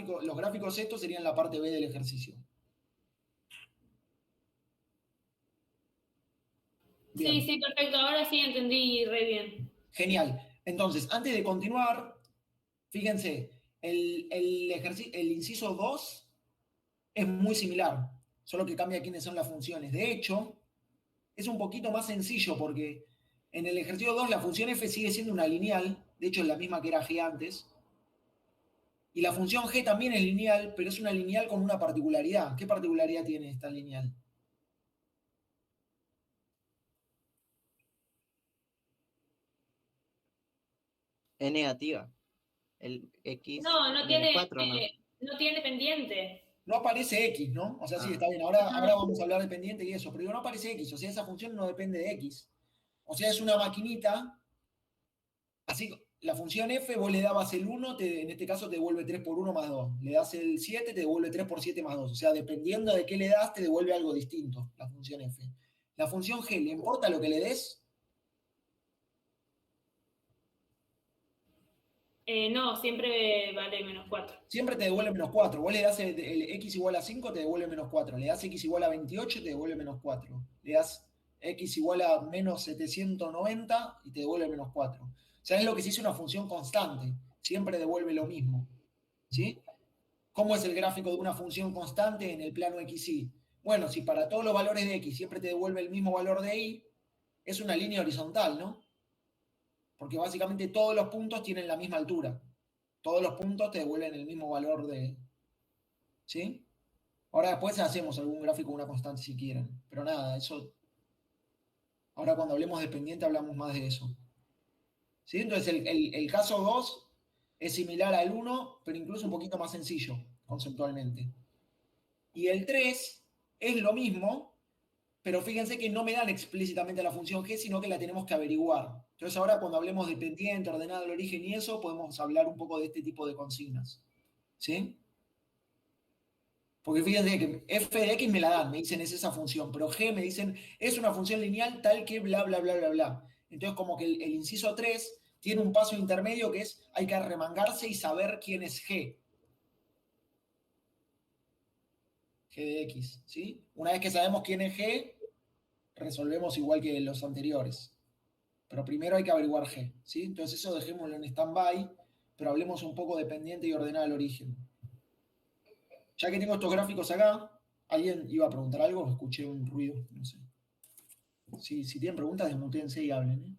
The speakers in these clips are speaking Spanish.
los gráficos estos serían la parte B del ejercicio. Bien. Sí, perfecto. Ahora sí entendí re bien. Genial. Entonces, antes de continuar, fíjense, el inciso 2 es muy similar, solo que cambia quiénes son las funciones. De hecho, es un poquito más sencillo porque en el ejercicio 2 la función f sigue siendo una lineal, de hecho es la misma que era g antes, y la función g también es lineal, pero es una lineal con una particularidad. ¿Qué particularidad tiene esta lineal? Es negativa. El x No menos tiene, 4, ¿no? no tiene pendiente. No aparece x, ¿no? O sea, sí, está bien, ahora vamos a hablar de pendiente y eso, pero digo, no aparece x, o sea, esa función no depende de x. O sea, es una maquinita, así, la función f, vos le dabas el 1, en este caso te devuelve 3 por 1 más 2. Le das el 7, te devuelve 3 por 7 más 2. O sea, dependiendo de qué le das, te devuelve algo distinto, la función f. La función g, ¿le importa lo que le des? No, siempre vale menos 4. Siempre te devuelve menos 4. Vos le das el x igual a 5, te devuelve menos 4. Le das x igual a 28, te devuelve menos 4. Le das x igual a menos 790 y te devuelve menos 4. O sea, es lo que se dice una función constante. Siempre devuelve lo mismo. ¿Sí? ¿Cómo es el gráfico de una función constante en el plano xy? Bueno, si para todos los valores de x siempre te devuelve el mismo valor de y, es una línea horizontal, ¿no? Porque básicamente todos los puntos tienen la misma altura. Todos los puntos te devuelven el mismo valor de... ¿Sí? Ahora después hacemos algún gráfico de una constante si quieren. Pero nada, eso... Ahora cuando hablemos de pendiente hablamos más de eso. ¿Sí? Entonces el caso 2 es similar al 1, pero incluso un poquito más sencillo conceptualmente. Y el 3 es lo mismo, pero fíjense que no me dan explícitamente la función g, sino que la tenemos que averiguar. Entonces ahora cuando hablemos de pendiente, ordenado del origen y eso, podemos hablar un poco de este tipo de consignas. ¿Sí? Porque fíjense que f de x me la dan, me dicen es esa función, pero g me dicen es una función lineal tal que bla, bla, bla, bla, bla. Entonces como que el inciso 3 tiene un paso intermedio que es hay que arremangarse y saber quién es g. G de x, ¿sí? Una vez que sabemos quién es g, resolvemos igual que los anteriores. Pero primero hay que averiguar g, ¿sí? Entonces eso dejémoslo en stand-by, pero hablemos un poco de pendiente y ordenado al origen. Ya que tengo estos gráficos acá, ¿alguien iba a preguntar algo? Escuché un ruido, no sé. Si tienen preguntas, desmutéense y hablen.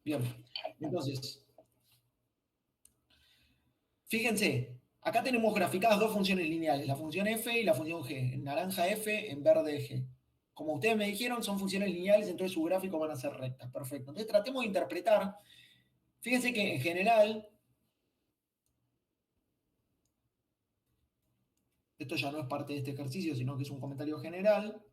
Bien, entonces, fíjense, acá tenemos graficadas dos funciones lineales, la función f y la función g, en naranja f, en verde g. Como ustedes me dijeron, son funciones lineales, entonces sus gráficos van a ser rectas. Perfecto. Entonces tratemos de interpretar. Fíjense que en general, esto ya no es parte de este ejercicio, sino que es un comentario general.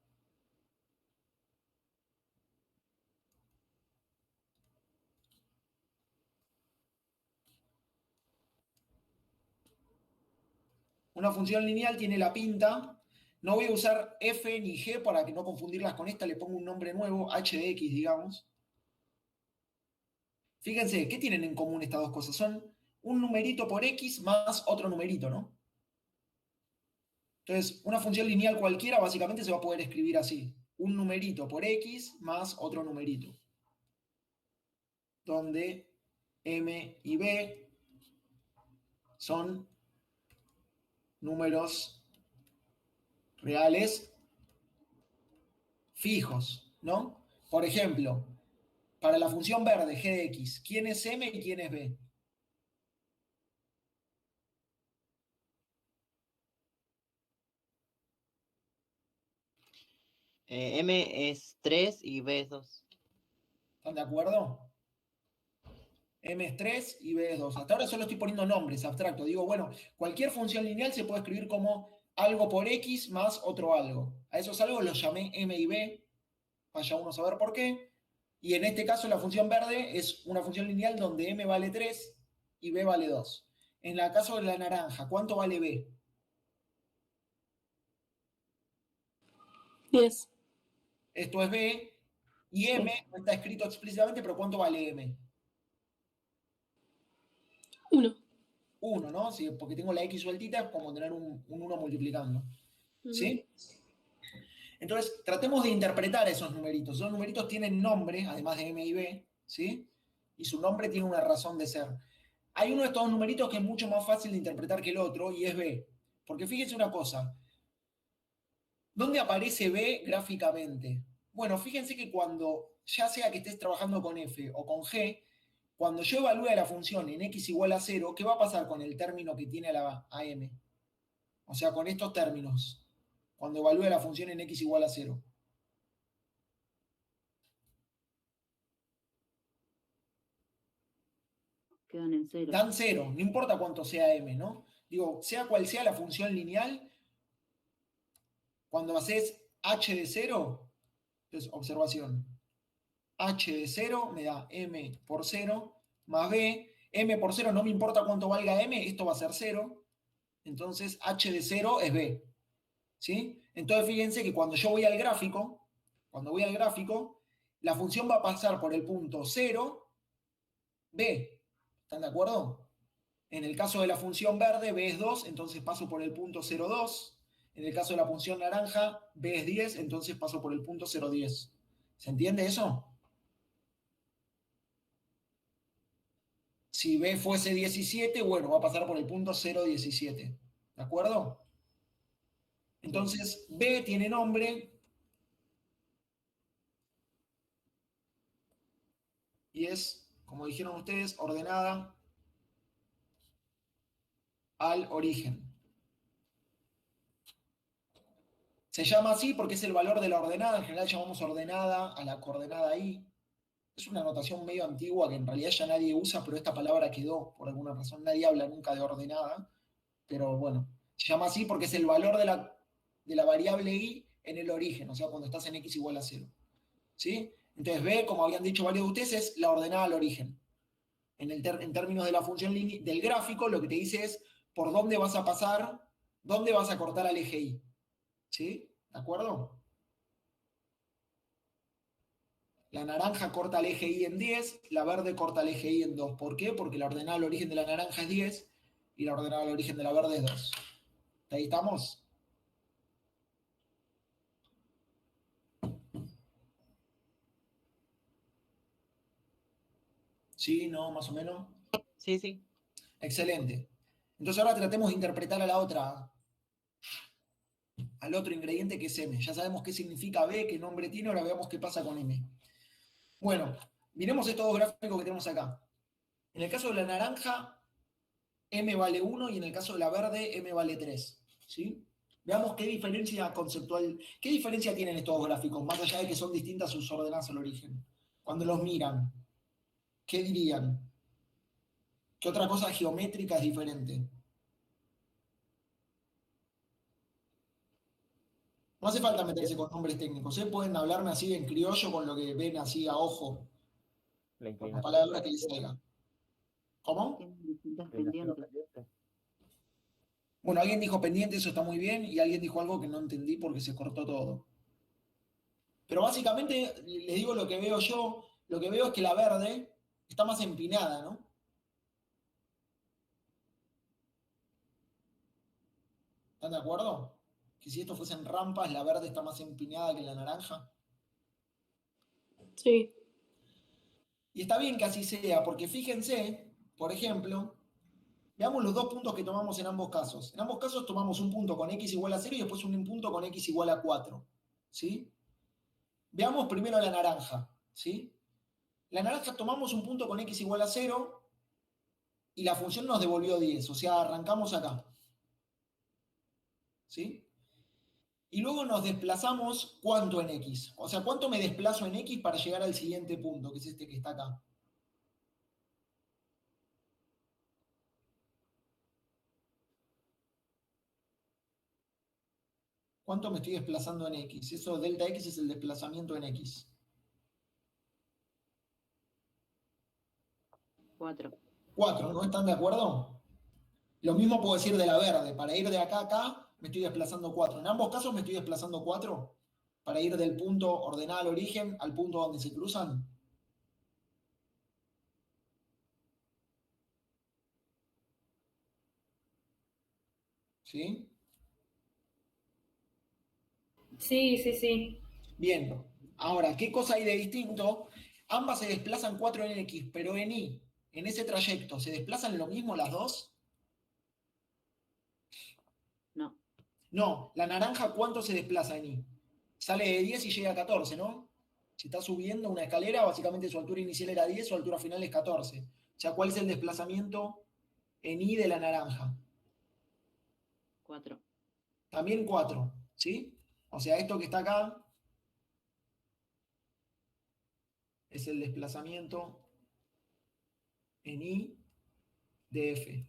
Una función lineal tiene la pinta. No voy a usar f ni g para que no confundirlas con esta, le pongo un nombre nuevo, h de x, digamos. Fíjense, ¿qué tienen en común estas dos cosas? Son un numerito por x más otro numerito, ¿no? Entonces, una función lineal cualquiera básicamente se va a poder escribir así. Un numerito por x más otro numerito. Donde m y b son números reales fijos, ¿no? Por ejemplo, para la función verde g de x, ¿quién es m y quién es b? M es 3 y B es 2. ¿Están de acuerdo? M es 3 y B es 2. Hasta ahora solo estoy poniendo nombres abstractos. Digo, bueno, cualquier función lineal se puede escribir como algo por x más otro algo. A esos algo los llamé M y B. Vaya uno a saber por qué. Y en este caso la función verde es una función lineal donde M vale 3 y B vale 2. En el caso de la naranja, ¿cuánto vale B? 10. Esto es B. Y M no está escrito explícitamente, pero ¿cuánto vale M? 1. 1, ¿no? Sí, porque tengo la X sueltita, es como tener un 1 multiplicando. ¿Sí? Entonces, tratemos de interpretar esos numeritos. Esos numeritos tienen nombre, además de M y B, ¿sí? Y su nombre tiene una razón de ser. Hay uno de estos numeritos que es mucho más fácil de interpretar que el otro, y es B. Porque fíjense una cosa. ¿Dónde aparece B gráficamente? Bueno, fíjense que cuando, ya sea que estés trabajando con F o con G, cuando yo evalúe la función en X igual a 0, ¿qué va a pasar con el término que tiene a M? O sea, con estos términos. Cuando evalúe la función en X igual a 0. Quedan en 0. Dan 0, no importa cuánto sea M, ¿no? Digo, sea cual sea la función lineal, cuando haces h de 0, entonces observación, h de 0 me da m por 0 más b, m por 0 no me importa cuánto valga m, esto va a ser 0, entonces h de 0 es b, ¿sí? Entonces fíjense que cuando yo voy al gráfico, la función va a pasar por el punto 0, b, ¿están de acuerdo? En el caso de la función verde, b es 2, entonces paso por el punto 0,2. En el caso de la función naranja, b es 10, entonces paso por el punto 0,10. ¿Se entiende eso? Si b fuese 17, bueno, va a pasar por el punto 0,17. ¿De acuerdo? Entonces, b tiene nombre y es, como dijeron ustedes, ordenada al origen. Se llama así porque es el valor de la ordenada. En general llamamos ordenada a la coordenada i. Es una notación medio antigua que en realidad ya nadie usa, pero esta palabra quedó por alguna razón. Nadie habla nunca de ordenada, pero bueno, se llama así porque es el valor de la variable i en el origen, o sea, cuando estás en x igual a 0. ¿Sí? Entonces b, como habían dicho varios de ustedes, es la ordenada al origen. En términos de la función del gráfico, lo que te dice es por dónde vas a pasar, dónde vas a cortar al eje y. ¿Sí? ¿De acuerdo? La naranja corta el eje y en 10, la verde corta el eje y en 2. ¿Por qué? Porque la ordenada al origen de la naranja es 10 y la ordenada al origen de la verde es 2. ¿Ahí estamos? ¿Sí? ¿No? ¿Más o menos? Sí, sí. Excelente. Entonces ahora tratemos de interpretar a la otra, al otro ingrediente que es M. Ya sabemos qué significa B, qué nombre tiene, ahora veamos qué pasa con M. Bueno, miremos estos dos gráficos que tenemos acá. En el caso de la naranja, M vale 1 y en el caso de la verde, M vale 3. ¿Sí? Veamos qué diferencia conceptual, qué diferencia tienen estos dos gráficos, más allá de que son distintas sus ordenadas al origen. Cuando los miran, ¿qué dirían? ¿Qué otra cosa geométrica es diferente? No hace falta meterse con nombres técnicos, ¿eh? Pueden hablarme así en criollo con lo que ven así a ojo, con las palabras que les salgan. ¿Cómo? Tienen distintas pendientes. Bueno, alguien dijo pendiente, eso está muy bien, y alguien dijo algo que no entendí porque se cortó todo. Pero básicamente, les digo lo que veo yo, lo que veo es que la verde está más empinada, ¿no? ¿Están de acuerdo? Que si esto fuesen rampas, la verde está más empinada que la naranja. Sí. Y está bien que así sea, porque fíjense, por ejemplo, veamos los dos puntos que tomamos en ambos casos. En ambos casos tomamos un punto con x igual a 0 y después un punto con x igual a 4. ¿Sí? Veamos primero la naranja. ¿Sí? La naranja tomamos un punto con x igual a 0 y la función nos devolvió 10. O sea, arrancamos acá. ¿Sí? Y luego nos desplazamos ¿cuánto en x? O sea, ¿cuánto me desplazo en x para llegar al siguiente punto, que es este que está acá? ¿Cuánto me estoy desplazando en x? Eso delta x es el desplazamiento en x. 4. 4, ¿no están de acuerdo? Lo mismo puedo decir de la verde. Para ir de acá a acá, me estoy desplazando 4. En ambos casos me estoy desplazando 4 para ir del punto ordenado al origen al punto donde se cruzan. ¿Sí? Sí, sí, sí. Bien. Ahora, ¿qué cosa hay de distinto? Ambas se desplazan 4 en X, pero en Y, en ese trayecto, ¿se desplazan lo mismo las dos? No. No, la naranja, ¿cuánto se desplaza en Y? Sale de 10 y llega a 14, ¿no? Si está subiendo una escalera, básicamente su altura inicial era 10, su altura final es 14. O sea, ¿cuál es el desplazamiento en Y de la naranja? 4. También 4, ¿sí? O sea, esto que está acá es el desplazamiento en Y de F.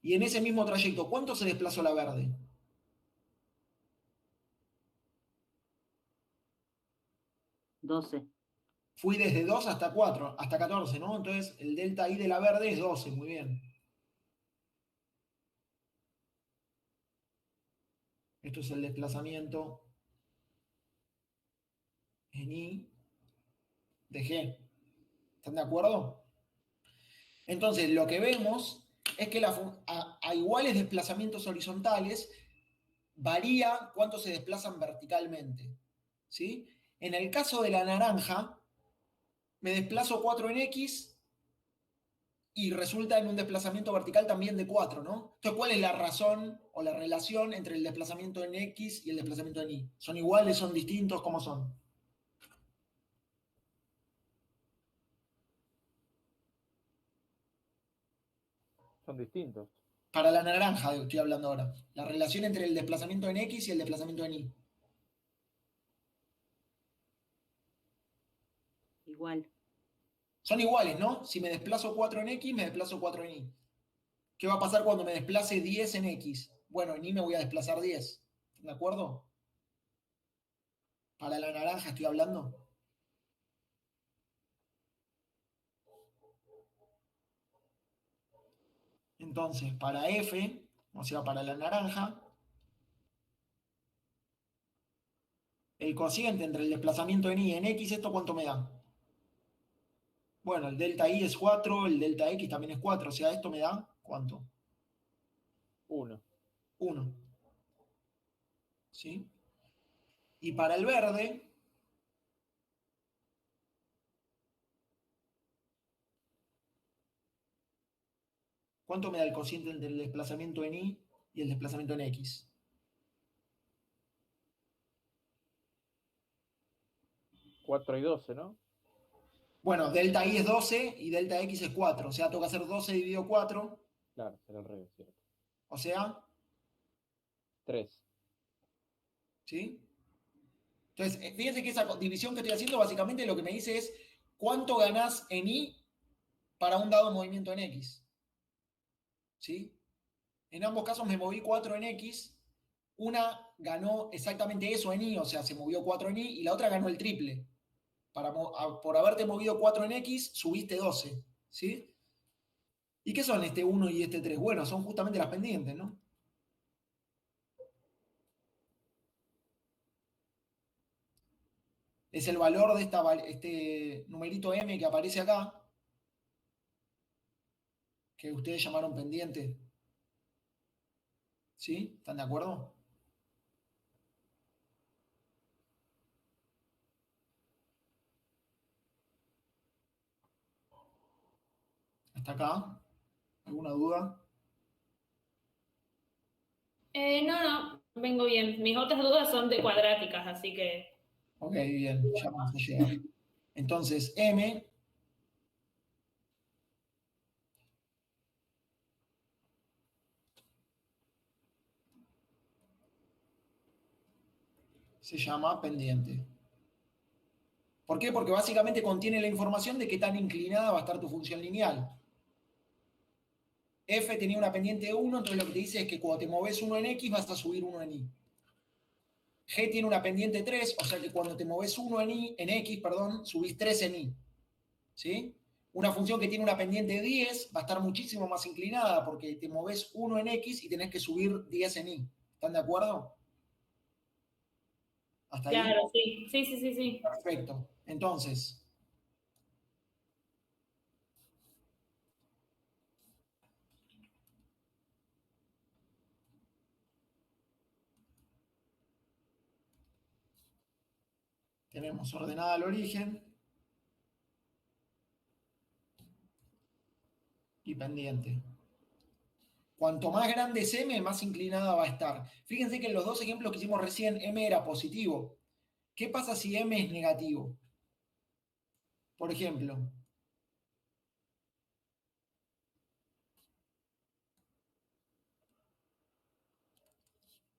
Y en ese mismo trayecto, ¿cuánto se desplazó la verde? 12. Fui desde 2 hasta 4, hasta 14, ¿no? Entonces el delta I de la verde es 12, muy bien. Esto es el desplazamiento en I de G. ¿Están de acuerdo? Entonces lo que vemos es que a iguales desplazamientos horizontales varía cuánto se desplazan verticalmente. ¿Sí? En el caso de la naranja, me desplazo 4 en X y resulta en un desplazamiento vertical también de 4, ¿no? Entonces, ¿cuál es la razón o la relación entre el desplazamiento en X y el desplazamiento en Y? ¿Son iguales, son distintos? ¿Cómo son? Son distintos. Para la naranja estoy hablando ahora. La relación entre el desplazamiento en X y el desplazamiento en Y. Igual. Son iguales, ¿no? Si me desplazo 4 en X, me desplazo 4 en Y. ¿Qué va a pasar cuando me desplace 10 en X? Bueno, en Y me voy a desplazar 10. ¿De acuerdo? Para la naranja estoy hablando. Entonces, para F, o sea, para la naranja, el cociente entre el desplazamiento en Y y en X, ¿esto cuánto me da? Bueno, el delta I es 4, el delta X también es 4, o sea, esto me da, ¿cuánto? 1. 1. ¿Sí? Y para el verde, ¿cuánto me da el cociente entre el desplazamiento en Y y el desplazamiento en X? 4 y 12, ¿no? Bueno, delta I es 12 y delta X es 4, o sea, toca hacer 12 dividido 4, Claro, será al revés, ¿cierto? o sea, 3. ¿sí? Entonces, fíjense que esa división que estoy haciendo básicamente lo que me dice es cuánto ganás en Y para un dado movimiento en X. ¿Sí? En ambos casos me moví 4 en X, una ganó exactamente eso en Y, o sea, se movió 4 en Y, y la otra ganó el triple. Por haberte movido 4 en X, subiste 12. ¿Sí? ¿Y qué son este 1 y este 3? Bueno, son justamente las pendientes, ¿no? Es el valor de este numerito M que aparece acá, que ustedes llamaron pendiente. ¿Sí? ¿Están de acuerdo? ¿Hasta acá? ¿Alguna duda? No, no, vengo bien. Mis otras dudas son de cuadráticas, así que Ok, bien, ya vamos a llegar. Entonces, M se llama pendiente. ¿Por qué? Porque básicamente contiene la información de qué tan inclinada va a estar tu función lineal. F tenía una pendiente de 1, entonces lo que te dice es que cuando te moves 1 en X vas a subir 1 en Y. G tiene una pendiente 3, o sea que cuando te moves 1 en X, perdón, subís 3 en Y. ¿Sí? Una función que tiene una pendiente de 10 va a estar muchísimo más inclinada porque te moves 1 en X y tenés que subir 10 en Y. ¿Están de acuerdo? ¿Hasta ahí? claro, sí, sí, sí, sí, sí. Perfecto. Entonces, Tenemos ordenada al origen y pendiente. Cuanto más grande es m, más inclinada va a estar. Fíjense que en los dos ejemplos que hicimos recién, m era positivo. ¿Qué pasa si m es negativo? Por ejemplo,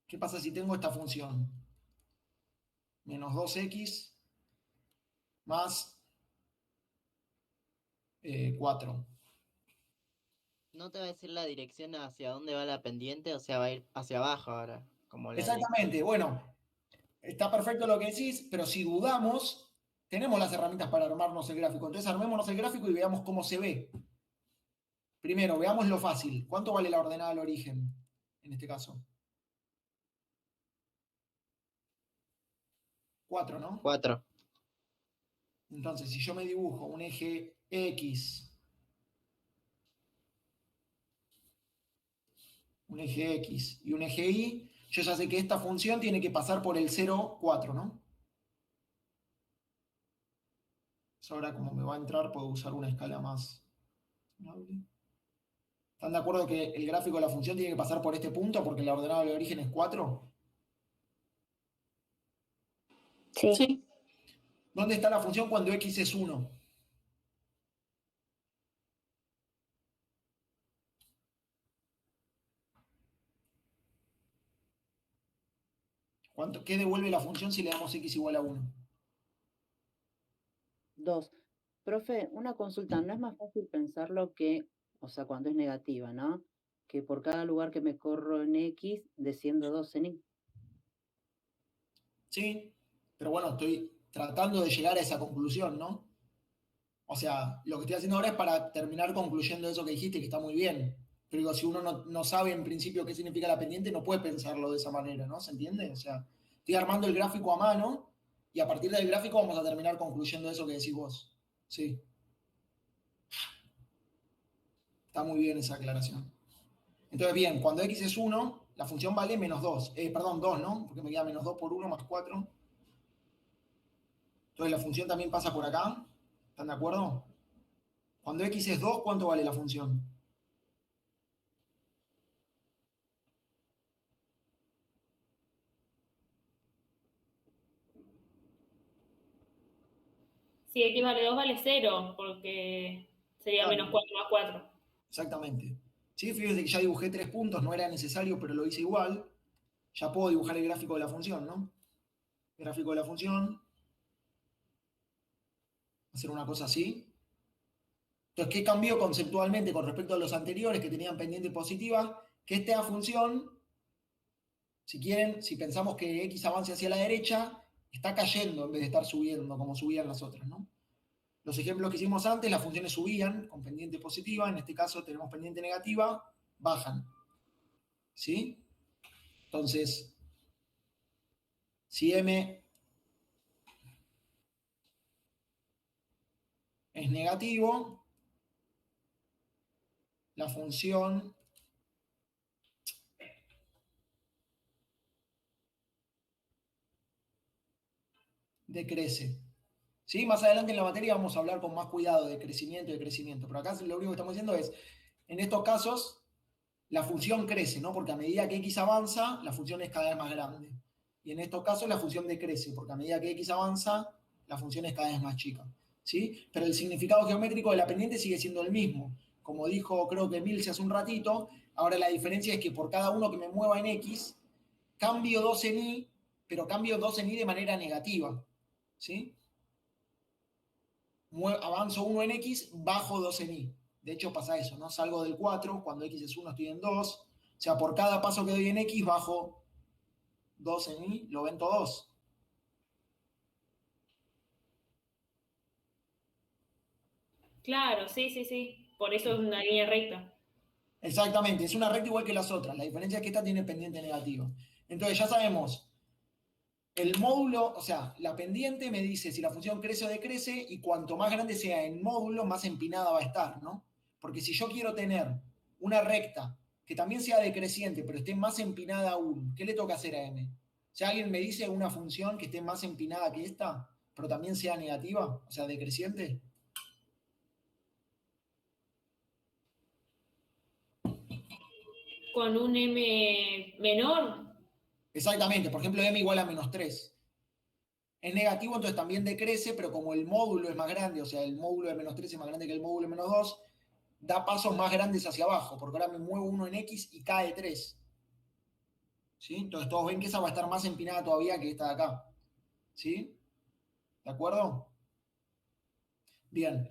¿qué pasa si tengo esta función? Menos 2x más 4. ¿No te va a decir la dirección hacia dónde va la pendiente? O sea, va a ir hacia abajo ahora, como la Exactamente, bueno, está perfecto lo que decís, pero si dudamos, tenemos las herramientas para armarnos el gráfico. Entonces armémonos el gráfico y veamos cómo se ve. Primero, veamos lo fácil. ¿Cuánto vale la ordenada al origen en este caso? 4, ¿no? 4. Entonces, si yo me dibujo un eje X, y un eje Y, yo ya sé que esta función tiene que pasar por el 0, 4, ¿no? Eso ahora como me va a entrar, puedo usar una escala más razonable. ¿Están de acuerdo que el gráfico de la función tiene que pasar por este punto porque la ordenada de origen es 4? Sí. Sí. ¿Dónde está la función cuando x es 1? ¿Qué devuelve la función si le damos x igual a 1? 2. Profe, una consulta, ¿no es más fácil pensarlo que, o sea, cuando es negativa, ¿no? Que por cada lugar que me corro en X, desciendo 2 en Y. Sí, pero bueno, estoy tratando de llegar a esa conclusión, ¿no? O sea, lo que estoy haciendo ahora es para terminar concluyendo eso que dijiste, que está muy bien. Pero digo, si uno no sabe en principio qué significa la pendiente, no puede pensarlo de esa manera, ¿no? ¿Se entiende? O sea, estoy armando el gráfico a mano y a partir del gráfico vamos a terminar concluyendo eso que decís vos. Sí. Está muy bien esa aclaración. Entonces, bien, cuando x es 1, la función vale menos 2. Perdón, 2, ¿no? Porque me queda menos 2 por 1 más 4. Entonces, la función también pasa por acá. ¿Están de acuerdo? Cuando x es 2, ¿cuánto vale la función? Si x vale 2, vale 0, porque sería Claro. menos 4 más 4. Exactamente. Sí, fíjense que ya dibujé 3 puntos, no era necesario, pero lo hice igual. Ya puedo dibujar el gráfico de la función, ¿no? Gráfico de la función. Hacer una cosa así. Entonces, ¿qué cambió conceptualmente con respecto a los anteriores que tenían pendiente positiva? Que esta función, si quieren, si pensamos que x avance hacia la derecha, está cayendo en vez de estar subiendo como subían las otras, ¿no? Los ejemplos que hicimos antes, las funciones subían con pendiente positiva, en este caso tenemos pendiente negativa, bajan. ¿Sí? Entonces, si m es negativo, la función decrece. ¿Sí? Más adelante en la materia vamos a hablar con más cuidado de crecimiento y de crecimiento, pero acá lo único que estamos diciendo es, en estos casos, la función crece, ¿no? Porque a medida que x avanza, la función es cada vez más grande. Y en estos casos la función decrece, porque a medida que x avanza, la función es cada vez más chica. ¿Sí? Pero el significado geométrico de la pendiente sigue siendo el mismo. Como dijo, creo que Milce hace un ratito, ahora la diferencia es que por cada uno que me mueva en x, cambio 2 en y, pero cambio 2 en y de manera negativa. ¿Sí? Avanzo 1 en x, bajo 2 en y. De hecho pasa eso, ¿no? Salgo del 4, cuando x es 1 estoy en 2. O sea, por cada paso que doy en x, bajo 2 en y, lo ven todos. Claro, sí, sí, sí. Por eso es una línea recta. Exactamente, es una recta igual que las otras. La diferencia es que esta tiene pendiente negativa. Entonces ya sabemos, el módulo, o sea, la pendiente me dice si la función crece o decrece y cuanto más grande sea el módulo, más empinada va a estar, ¿no? Porque si yo quiero tener una recta que también sea decreciente, pero esté más empinada aún, ¿qué le toca hacer a m? Si alguien me dice una función que esté más empinada que esta, pero también sea negativa, o sea, decreciente? Con un M menor. Exactamente, por ejemplo, m igual a -3. Es negativo, entonces también decrece, pero como el módulo es más grande, o sea, el módulo de -3 es más grande que el módulo de -2, da pasos más grandes hacia abajo, porque ahora me muevo uno en X y cae 3. ¿Sí? Entonces todos ven que esa va a estar más empinada todavía que esta de acá. ¿Sí? ¿De acuerdo? Bien.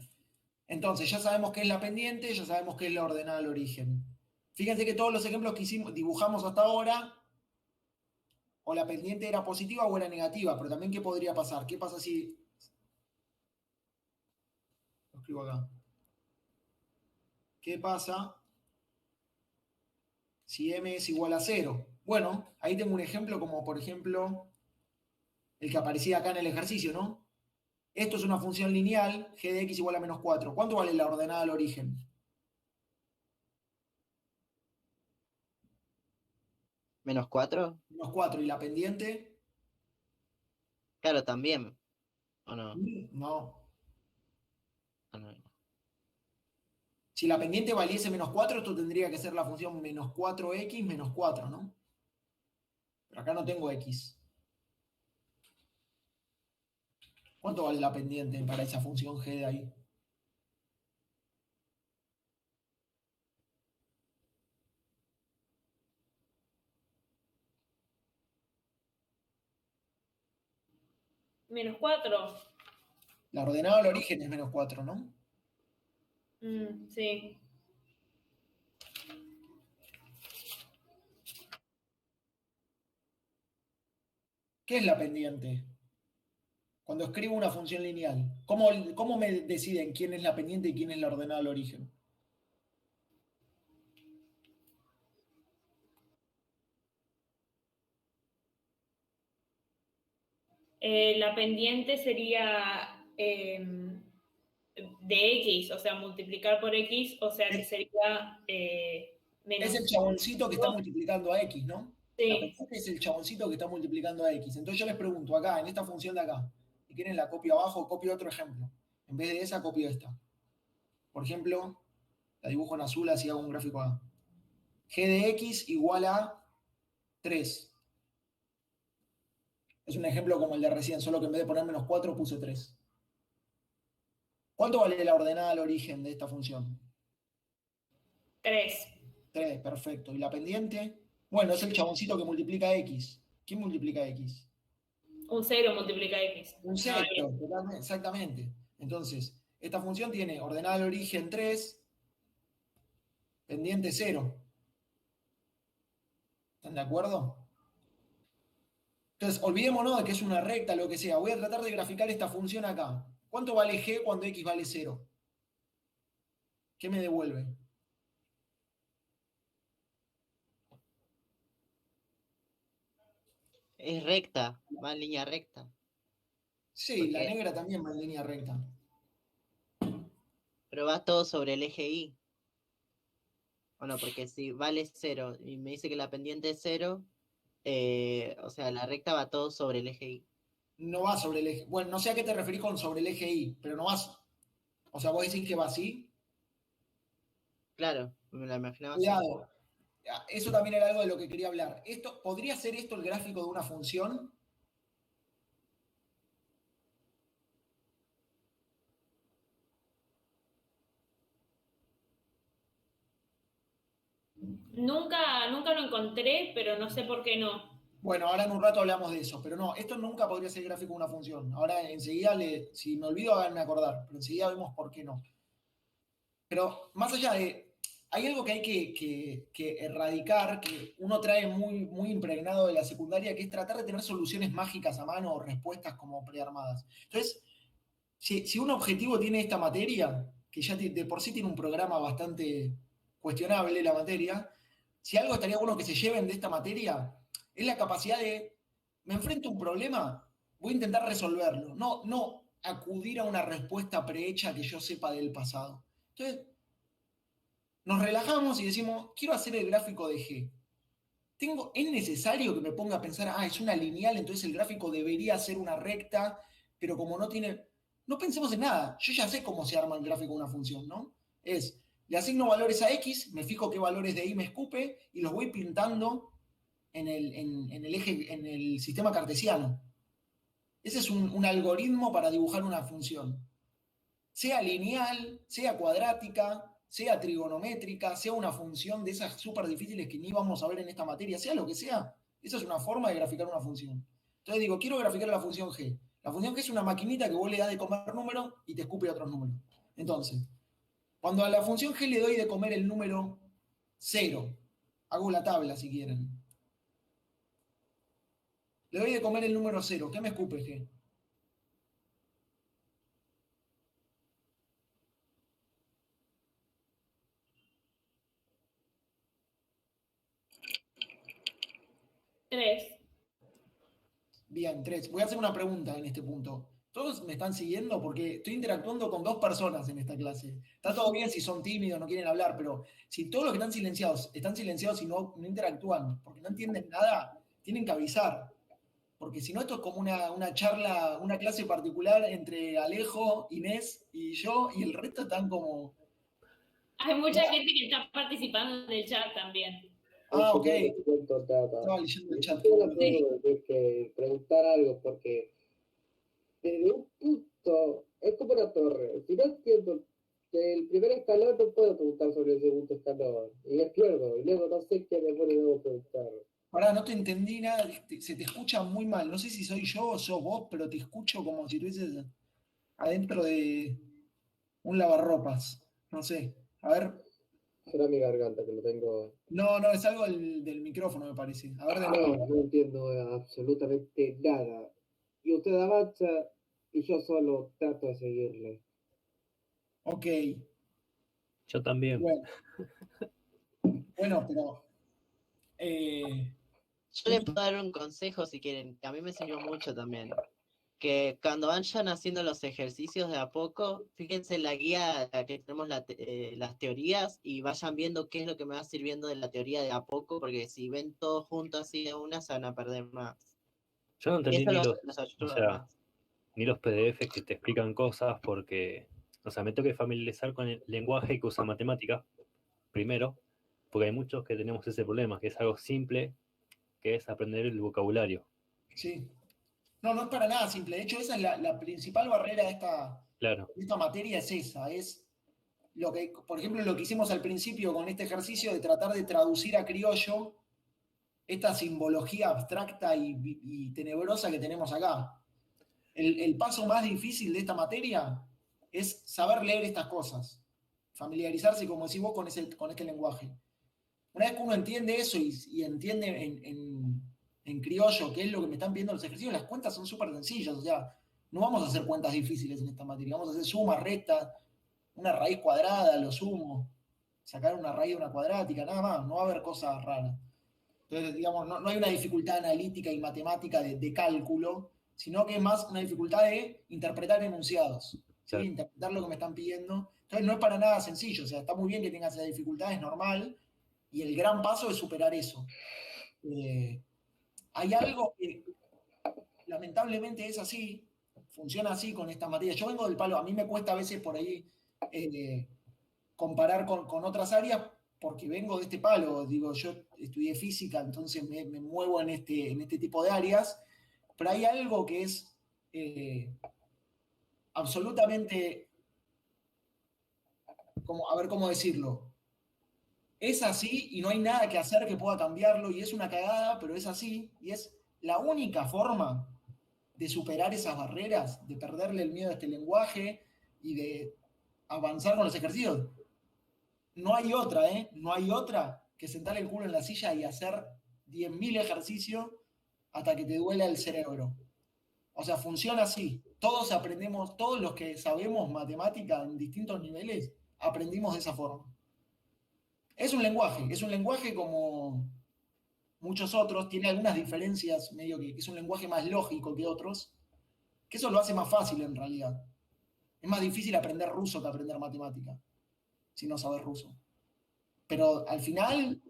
Entonces ya sabemos qué es la pendiente, ya sabemos qué es la ordenada al origen. Fíjense que todos los ejemplos que hicimos, dibujamos hasta ahora, o la pendiente era positiva o era negativa, pero también ¿qué podría pasar? ¿Qué pasa si... Lo escribo acá. ¿Qué pasa si m es igual a 0? Bueno, ahí tengo un ejemplo como por ejemplo el que aparecía acá en el ejercicio, ¿no? Esto es una función lineal, g de x igual a -4. ¿Cuánto vale la ordenada al origen? ¿-4? -4. ¿Y la pendiente? Claro, también. ¿O no? No. Ah, no. Si la pendiente valiese -4, esto tendría que ser la función -4x menos 4, ¿no? Pero acá no tengo x. ¿Cuánto vale la pendiente para esa función g de ahí? -4. La ordenada al origen es -4, ¿no? Sí. ¿Qué es la pendiente? Cuando escribo una función lineal, ¿cómo me deciden quién es la pendiente y quién es la ordenada al origen? La pendiente sería de X, o sea, multiplicar por X, o sea que sería Es el menos. chaboncito que está multiplicando a x, ¿no? La Sí. pendiente es el chaboncito que está multiplicando a x. Entonces yo les pregunto acá, en esta función de acá, si quieren la copio abajo, copio otro ejemplo. En vez de esa, copio esta. Por ejemplo, la dibujo en azul, así hago un gráfico acá. G de x igual a 3. Es un ejemplo como el de recién, solo que en vez de poner -4 puse 3. ¿Cuánto vale la ordenada al origen de esta función? 3. 3, perfecto. ¿Y la pendiente? Bueno, es el chaboncito que multiplica x. ¿Quién multiplica x? Un 0 multiplica X. Un sexto, exactamente. Entonces, esta función tiene ordenada al origen 3, pendiente 0. ¿Están de acuerdo? Entonces, olvidémonos de que es una recta, lo que sea. Voy a tratar de graficar esta función acá. ¿Cuánto vale g cuando x vale 0? ¿Qué me devuelve? Es recta, va en línea recta. Sí, la Porque, negra también va en línea recta. pero va todo sobre el eje Y. Bueno, porque si vale 0 y me dice que la pendiente es 0, o sea, la recta va todo sobre el eje Y. No va sobre el eje. Bueno, no sé a qué te referís con sobre el eje Y, pero no vas. O sea, vos decís que va así. Claro, me la imaginaba así. Cuidado. Eso también era algo de lo que quería hablar. ¿Podría ser esto el gráfico de una función? Nunca lo encontré, pero no sé por qué no. Bueno, ahora en un rato hablamos de eso, pero no, esto nunca podría ser el gráfico de una función. Ahora enseguida, si me olvido, háganme acordar, pero enseguida vemos por qué no. Pero más allá de, hay algo que hay que erradicar, que uno trae muy impregnado de la secundaria, que es tratar de tener soluciones mágicas a mano o respuestas como prearmadas. Entonces, si un objetivo tiene esta materia, que ya de por sí tiene un programa bastante cuestionable la materia, si algo estaría bueno que se lleven de esta materia, es la capacidad de, me enfrento a un problema, voy a intentar resolverlo, no acudir a una respuesta prehecha que yo sepa del pasado. Entonces, nos relajamos y decimos, quiero hacer el gráfico de G. ¿Es necesario que me ponga a pensar, es una lineal, entonces el gráfico debería ser una recta pero como no tiene... No pensemos en nada. Yo ya sé cómo se arma el gráfico de una función, ¿no? Le asigno valores a X, me fijo qué valores de Y me escupe y los voy pintando en el eje, en el sistema cartesiano. Ese es un algoritmo para dibujar una función. Sea lineal, sea cuadrática, sea trigonométrica, sea una función de esas súper difíciles que ni vamos a ver en esta materia, sea lo que sea, esa es una forma de graficar una función. Entonces digo, quiero graficar la función G. La función G es una maquinita que vos le das de comer números y te escupe otros números. Entonces, cuando a la función G le doy de comer el número 0, hago la tabla si quieren. Le doy de comer el número 0, ¿qué me escupe G? Tres. Bien, 3. Voy a hacer una pregunta en este punto. ¿Todos me están siguiendo? Porque estoy interactuando con 2 personas en esta clase. Está todo bien si son tímidos, no quieren hablar, pero si todos los que están silenciados y no interactúan porque no entienden nada, tienen que avisar. Porque si no, esto es como una charla, una clase particular entre Alejo, Inés y yo, y el resto están como... Hay mucha gente que está participando en el chat también. Ah, ok. Estaba Estaba leyendo el chat. Yo no puedo decir que preguntar algo porque desde un punto es como una torre. Si no entiendo el primer escalón, no puedo preguntar sobre el segundo escalón. Y me pierdo. Y luego no sé qué demonios debo preguntar. Pará, no te entendí nada, se te escucha muy mal. No sé si soy yo o sos vos, pero te escucho como si estuvieses adentro de un lavarropas. No sé. A ver. Será mi garganta que lo tengo. No, es algo del micrófono, me parece. A ver de nuevo. No entiendo absolutamente nada. Y usted avanza y yo solo trato de seguirle. Ok. Yo también. Bueno, pero... Yo les puedo dar un consejo si quieren, que a mí me sirvió mucho también. Que cuando vayan haciendo los ejercicios de a poco, fíjense en la guía que tenemos las teorías y vayan viendo qué es lo que me va sirviendo de la teoría de a poco, porque si ven todo junto así de una, se van a perder más. Yo no entendí Y eso ni los ayuda o sea, más. ni los PDF que te explican cosas porque, o sea, me tengo que familiarizar con el lenguaje que usa matemática, primero, porque hay muchos que tenemos ese problema, que es algo simple, que es aprender el vocabulario. Sí. No es para nada simple. De hecho, esa es la principal barrera de esta materia, es esa. Es lo que, por ejemplo, lo que hicimos al principio con este ejercicio de tratar de traducir a criollo esta simbología abstracta y tenebrosa que tenemos acá. El paso más difícil de esta materia es saber leer estas cosas. Familiarizarse, como decís vos, con este lenguaje. Una vez que uno entiende eso y entiende en criollo qué es lo que me están pidiendo los ejercicios, las cuentas son súper sencillas. O sea, no vamos a hacer cuentas difíciles en esta materia. Vamos a hacer sumas, rectas, una raíz cuadrada, lo sumo, sacar una raíz de una cuadrática, nada más. No va a haber cosas raras. Entonces, digamos, no hay una dificultad analítica y matemática de cálculo, sino que es más una dificultad de interpretar enunciados, ¿sí? Interpretar lo que me están pidiendo. Entonces no es para nada sencillo. O sea, está muy bien que tengas esa dificultad, es normal. Y el gran paso es superar eso. Hay algo que lamentablemente es así, funciona así con esta materia. Yo vengo del palo, a mí me cuesta a veces por ahí comparar con otras áreas porque vengo de este palo. Digo, yo estudié física, entonces me muevo en este tipo de áreas, pero hay algo que es absolutamente, a ver cómo decirlo, es así y no hay nada que hacer que pueda cambiarlo y es una cagada, pero es así y es la única forma de superar esas barreras, de perderle el miedo a este lenguaje y de avanzar con los ejercicios. No hay otra, no hay otra que sentar el culo en la silla y hacer 10.000 ejercicios hasta que te duela el cerebro. O sea, funciona así. Todos aprendemos, todos los que sabemos matemática en distintos niveles, aprendimos de esa forma. Es un lenguaje como muchos otros, tiene algunas diferencias, medio que es un lenguaje más lógico que otros, que eso lo hace más fácil en realidad. Es más difícil aprender ruso que aprender matemática, si no sabes ruso. Pero al final,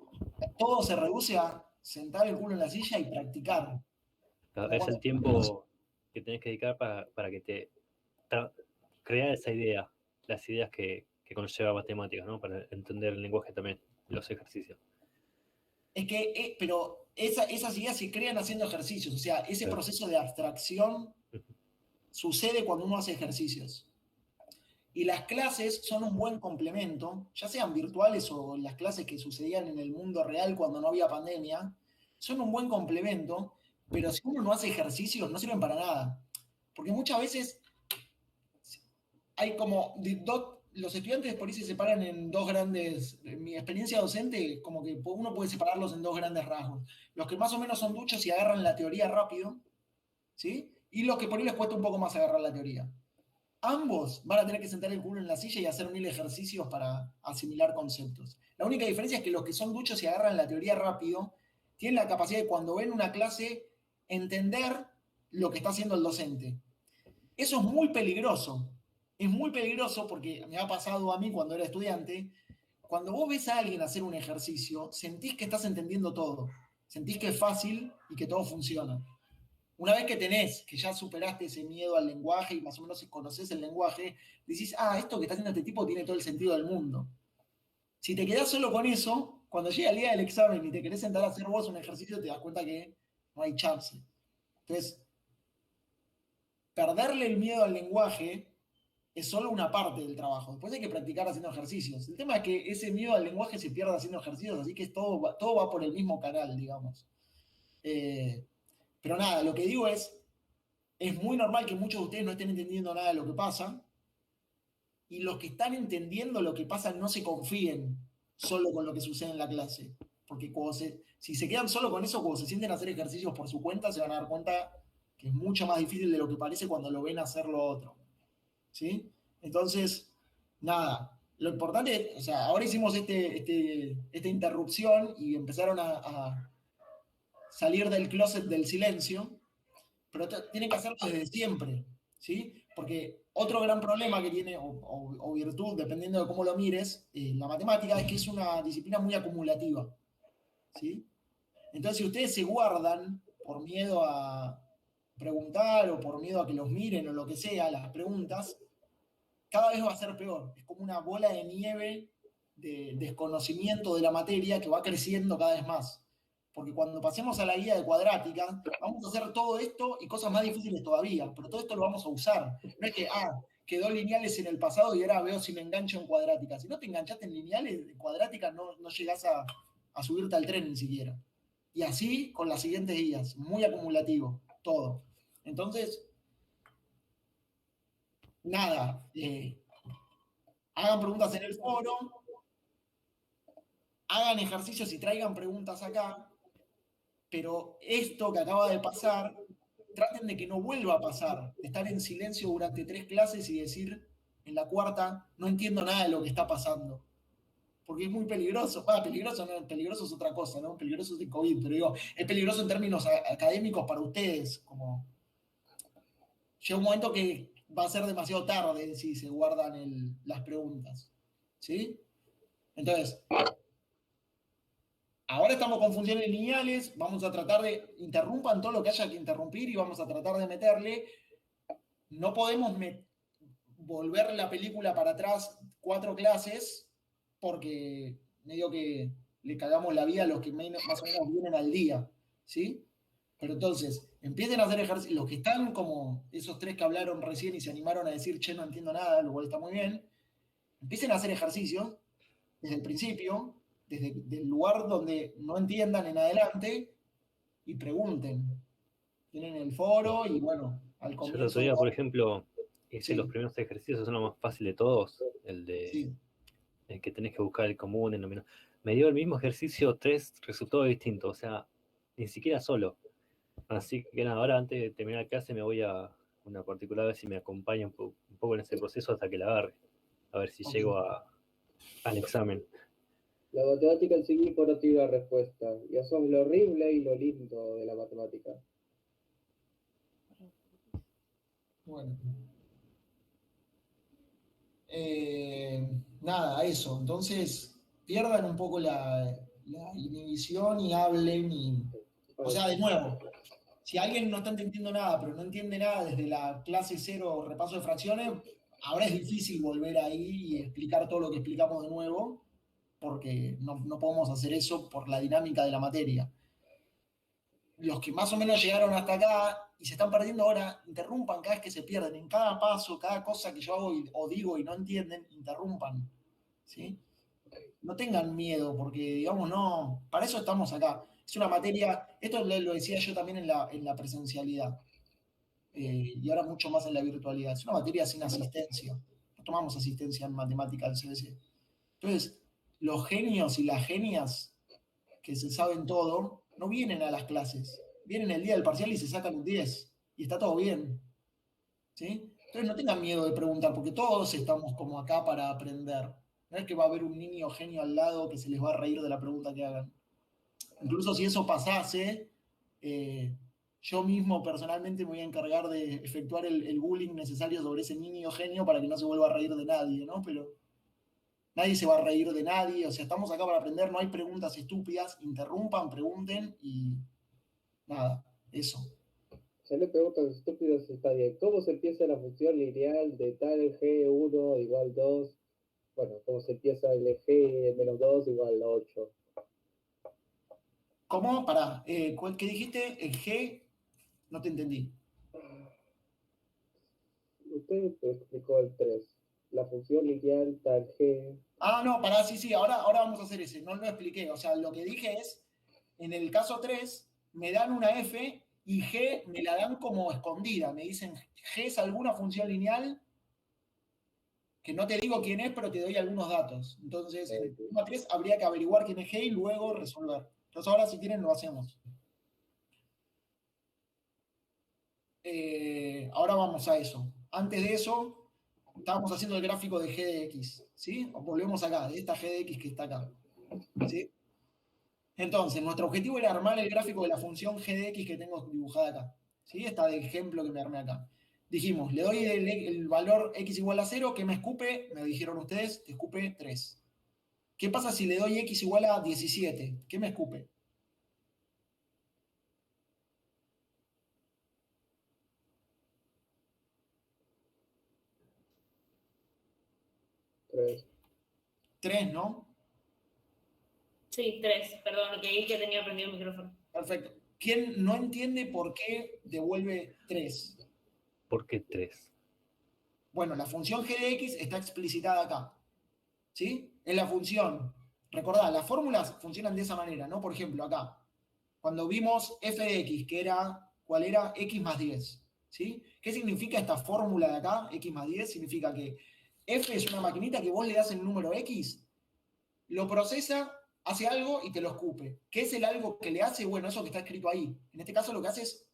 todo se reduce a sentar el culo en la silla y practicar. Es el tiempo que tenés que dedicar para que te crear esa idea, las ideas que conlleva matemáticas, ¿no? Para entender el lenguaje también, los ejercicios. Es que, pero esas ideas se crean haciendo ejercicios, o sea, ese Claro. proceso de abstracción sucede cuando uno hace ejercicios. Y las clases son un buen complemento, ya sean virtuales o las clases que sucedían en el mundo real cuando no había pandemia, son un buen complemento, pero si uno no hace ejercicios no sirven para nada. Porque muchas veces hay como los estudiantes por ahí se separan en dos grandes, en mi experiencia docente, como que uno puede separarlos en dos grandes rasgos. Los que más o menos son duchos y agarran la teoría rápido, ¿sí? Y los que por ahí les cuesta un poco más agarrar la teoría. Ambos van a tener que sentar el culo en la silla y hacer 1000 ejercicios para asimilar conceptos. La única diferencia es que los que son duchos y agarran la teoría rápido tienen la capacidad de, cuando ven una clase, entender lo que está haciendo el docente. Eso es muy peligroso. Es muy peligroso porque me ha pasado a mí cuando era estudiante. Cuando vos ves a alguien hacer un ejercicio, sentís que estás entendiendo todo. Sentís que es fácil y que todo funciona. Una vez que ya superaste ese miedo al lenguaje y más o menos conoces el lenguaje, decís, esto que está haciendo este tipo tiene todo el sentido del mundo. Si te quedás solo con eso, cuando llega el día del examen y te querés sentar a hacer vos un ejercicio, te das cuenta que no hay chance. Entonces, perderle el miedo al lenguaje es solo una parte del trabajo. Después hay que practicar haciendo ejercicios. El tema es que ese miedo al lenguaje se pierde haciendo ejercicios, así que todo va por el mismo canal, digamos. Pero nada, lo que digo es muy normal que muchos de ustedes no estén entendiendo nada de lo que pasa, y los que están entendiendo lo que pasa no se confíen solo con lo que sucede en la clase. Porque si se quedan solo con eso, cuando se sienten a hacer ejercicios por su cuenta, se van a dar cuenta que es mucho más difícil de lo que parece cuando lo ven hacer lo otro. ¿Sí? Entonces, nada, lo importante, o sea, ahora hicimos esta interrupción y empezaron a salir del closet del silencio, pero tienen que hacerlo desde siempre, ¿sí? Porque otro gran problema que tiene, o virtud, dependiendo de cómo lo mires, la matemática, es que es una disciplina muy acumulativa, ¿sí? Entonces, si ustedes se guardan por miedo a preguntar o por miedo a que los miren o lo que sea, las preguntas, cada vez va a ser peor. Es como una bola de nieve de desconocimiento de la materia que va creciendo cada vez más. Porque cuando pasemos a la guía de cuadrática, vamos a hacer todo esto y cosas más difíciles todavía, pero todo esto lo vamos a usar. No es que, quedó lineales en el pasado y ahora veo si me engancho en cuadrática. Si no te enganchaste en lineales, en cuadrática no llegás a subirte al tren ni siquiera. Y así con las siguientes guías, muy acumulativo, todo. Entonces, nada, hagan preguntas en el foro, hagan ejercicios y traigan preguntas acá, pero esto que acaba de pasar, traten de que no vuelva a pasar, de estar en silencio durante 3 clases y decir en la cuarta, no entiendo nada de lo que está pasando. Porque es muy peligroso. Peligroso no, peligroso es otra cosa, ¿no? Peligroso es el COVID, pero digo, es peligroso en términos académicos para ustedes. Como llega un momento que va a ser demasiado tarde si se guardan las preguntas. ¿Sí? Entonces, ahora estamos con funciones lineales, vamos a tratar de interrumpan todo lo que haya que interrumpir y vamos a tratar de meterle. No podemos volver la película para atrás 4 clases porque medio que le cagamos la vida a los que más o menos vienen al día, ¿sí? Pero entonces, empiecen a hacer ejercicios, los que están como esos 3 que hablaron recién y se animaron a decir, che, no entiendo nada, lo cual está muy bien, empiecen a hacer ejercicios desde el principio, desde el lugar donde no entiendan en adelante, y pregunten. Tienen el foro y bueno, al comienzo... Yo el otro día, por ejemplo, hice Sí. los primeros ejercicios, son los más fácil de todos, el Sí. que tenés que buscar el común, el denominador. Me dio el mismo ejercicio 3 resultados distintos, o sea, ni siquiera solo. Así que nada, ahora antes de terminar la clase me voy a una particular, a ver si me acompaña un poco en ese proceso hasta que la agarre. A ver si llego al examen. La matemática en sí mismo no tiene una respuesta. Y eso es lo horrible y lo lindo de la matemática. Bueno. Nada, eso. Entonces, pierdan un poco la inhibición y hablen. O sea, de nuevo, Si alguien no está entendiendo nada, pero no entiende nada desde la clase 0 repaso de fracciones, ahora es difícil volver ahí y explicar todo lo que explicamos de nuevo, porque no podemos hacer eso por la dinámica de la materia. Los que más o menos llegaron hasta acá y se están perdiendo ahora, interrumpan cada vez que se pierden. En cada paso, cada cosa que yo hago o digo y no entienden, interrumpan. ¿Sí? No tengan miedo, porque, digamos, no, para eso estamos acá. Es una materia, esto lo decía yo también en la presencialidad, y ahora mucho más en la virtualidad. Es una materia sin asistencia. No tomamos asistencia en matemática del CBC. Entonces, los genios y las genias que se saben todo, no vienen a las clases. Vienen el día del parcial y se sacan un 10. Y está todo bien. ¿Sí? Entonces no tengan miedo de preguntar, porque todos estamos como acá para aprender. No es que va a haber un niño genio al lado que se les va a reír de la pregunta que hagan. Incluso si eso pasase, yo mismo personalmente me voy a encargar de efectuar el bullying necesario sobre ese niño genio para que no se vuelva a reír de nadie, ¿no? Pero nadie se va a reír de nadie, o sea, estamos acá para aprender, no hay preguntas estúpidas, interrumpan, pregunten y nada, eso. Ya le preguntas estúpidos, está bien. ¿Cómo se empieza la función lineal de tal G1 igual 2? Bueno, ¿cómo se empieza el G menos 2 igual 8? ¿Cómo? Pará, ¿qué dijiste? El G, no te entendí. Usted explicó el 3. La función lineal tal G. Ah, no, pará, sí, ahora vamos a hacer ese, no lo expliqué. O sea, lo que dije es, en el caso 3, me dan una F y G me la dan como escondida. Me dicen, G es alguna función lineal que no te digo quién es, pero te doy algunos datos. Entonces, en el problema 3 habría que averiguar quién es G y luego resolver. Entonces, ahora si quieren lo hacemos. Ahora vamos a eso. Antes de eso, estábamos haciendo el gráfico de G de X, ¿sí? Volvemos acá, de esta G de X que está acá, ¿sí? Entonces, nuestro objetivo era armar el gráfico de la función G de X que tengo dibujada acá, ¿sí? Esta de ejemplo que me armé acá. Dijimos, le doy el valor X igual a 0, ¿qué me escupe? Me dijeron ustedes, te escupe 3. ¿Qué pasa si le doy X igual a 17? ¿Qué me escupe? Tres. 3, ¿no? Sí, 3. Perdón, que que tenía prendido el micrófono. Perfecto. ¿Quién no entiende por qué devuelve 3? ¿Por qué 3? Bueno, la función G de X está explicitada acá, ¿sí? Es la función. Recordad, las fórmulas funcionan de esa manera, ¿no? Por ejemplo, acá, cuando vimos f de x, que era, ¿cuál era? X más 10, ¿sí? ¿Qué significa esta fórmula de acá, x más 10? Significa que f es una maquinita que vos le das el número x, lo procesa, hace algo y te lo escupe. ¿Qué es el algo que le hace? Bueno, eso que está escrito ahí. En este caso lo que hace es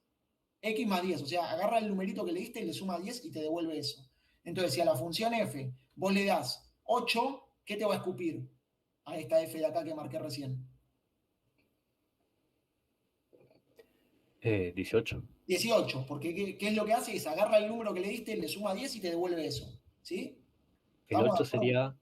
x más 10, o sea, agarra el numerito que le diste y le suma 10 y te devuelve eso. Entonces, si a la función f vos le das 8, ¿qué te va a escupir? A esta f de acá que marqué recién. 18. 18, porque ¿qué es lo que hace? Es agarra el número que le diste, le suma 10 y te devuelve eso. ¿Sí? El 8 sería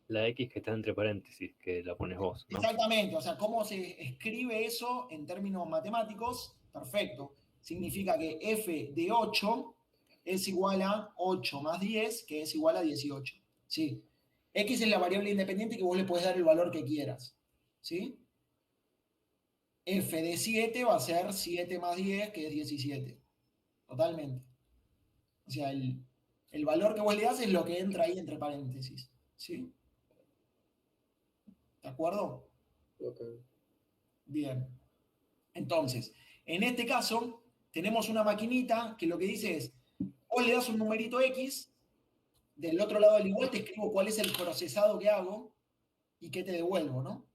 la X que está entre paréntesis, que la pones vos, ¿no? Exactamente, o sea, ¿cómo se escribe eso en términos matemáticos? Perfecto. Significa que f de 8 es igual a 8 más 10, que es igual a 18. ¿Sí? X es la variable independiente que vos le podés dar el valor que quieras. ¿Sí? F de 7 va a ser 7 más 10, que es 17. Totalmente. O sea, el valor que vos le das es lo que entra ahí entre paréntesis. ¿Sí? ¿De acuerdo? Okay. Bien. Entonces, en este caso, tenemos una maquinita que lo que dice es, vos le das un numerito X, del otro lado del igual te escribo cuál es el procesado que hago y qué te devuelvo, ¿no?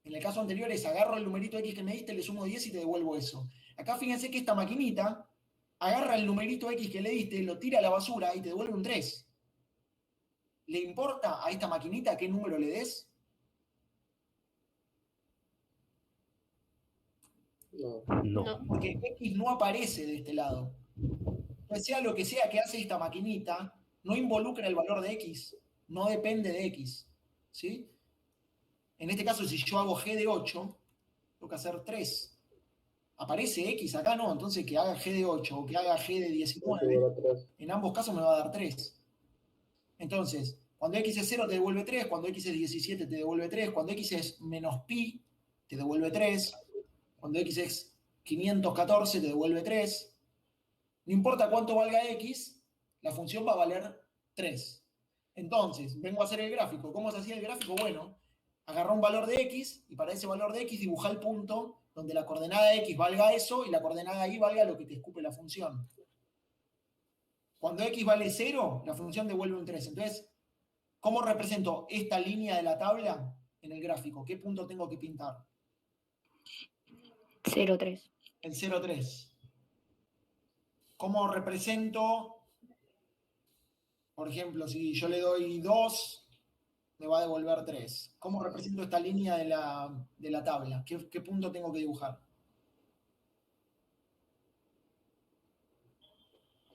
En el caso anterior es agarro el numerito X que me diste, le sumo 10 y te devuelvo eso. Acá fíjense que esta maquinita agarra el numerito X que le diste, lo tira a la basura y te devuelve un 3. ¿Le importa a esta maquinita qué número le des? No. Porque X no aparece de este lado. Entonces, sea lo que sea que hace esta maquinita, no involucra el valor de X, no depende de X. ¿Sí? En este caso, si yo hago G de 8, tengo que hacer 3. aparece X acá, no, entonces que haga G de 8 o que haga G de 19, igual a 3. en ambos casos me va a dar 3. Entonces, cuando X es 0 te devuelve 3, cuando X es 17 te devuelve 3, cuando X es menos pi te devuelve 3, cuando X es 514 te devuelve 3. No importa cuánto valga X, la función va a valer 3. Entonces, vengo a hacer el gráfico. ¿Cómo se hacía el gráfico? Bueno, agarrá un valor de X y para ese valor de X dibujá el punto donde la coordenada X valga eso y la coordenada Y valga lo que te escupe la función. Cuando X vale 0, la función devuelve un 3. Entonces, ¿cómo represento esta línea de la tabla en el gráfico? ¿Qué punto tengo que pintar? 0,3. El 0,3. ¿Cómo represento? Por ejemplo, si yo le doy 2, me va a devolver 3. ¿Cómo represento esta línea de la tabla? ¿Qué punto tengo que dibujar?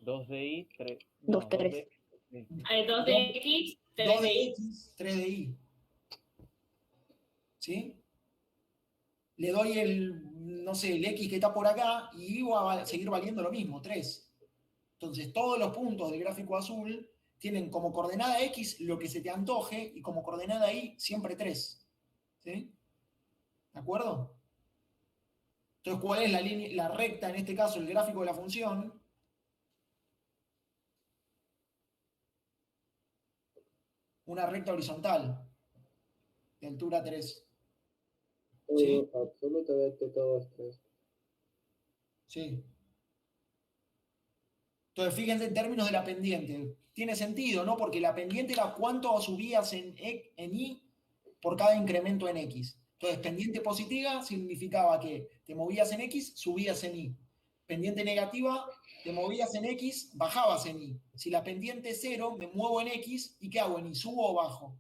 2 de I, 3. 2, 3. Hay 2 de X, 3 2 de de Y. X, 3 de Y. ¿Sí? Le doy el, no sé, el X que está por acá y Y va a seguir valiendo lo mismo, 3. Entonces, todos los puntos del gráfico azul tienen como coordenada X lo que se te antoje y como coordenada Y siempre 3. ¿Sí? ¿De acuerdo? Entonces, ¿cuál es la línea, la recta, en este caso, el gráfico de la función? Una recta horizontal de altura 3. ¿Sí? Absolutamente todo es 3. Sí. Entonces, fíjense en términos de la pendiente. Tiene sentido, ¿no? Porque la pendiente era cuánto subías en Y por cada incremento en X. Entonces, pendiente positiva significaba que te movías en X, subías en Y. Pendiente negativa, te movías en X, bajabas en Y. Si la pendiente es 0, me muevo en X, ¿y qué hago en Y? ¿Subo o bajo?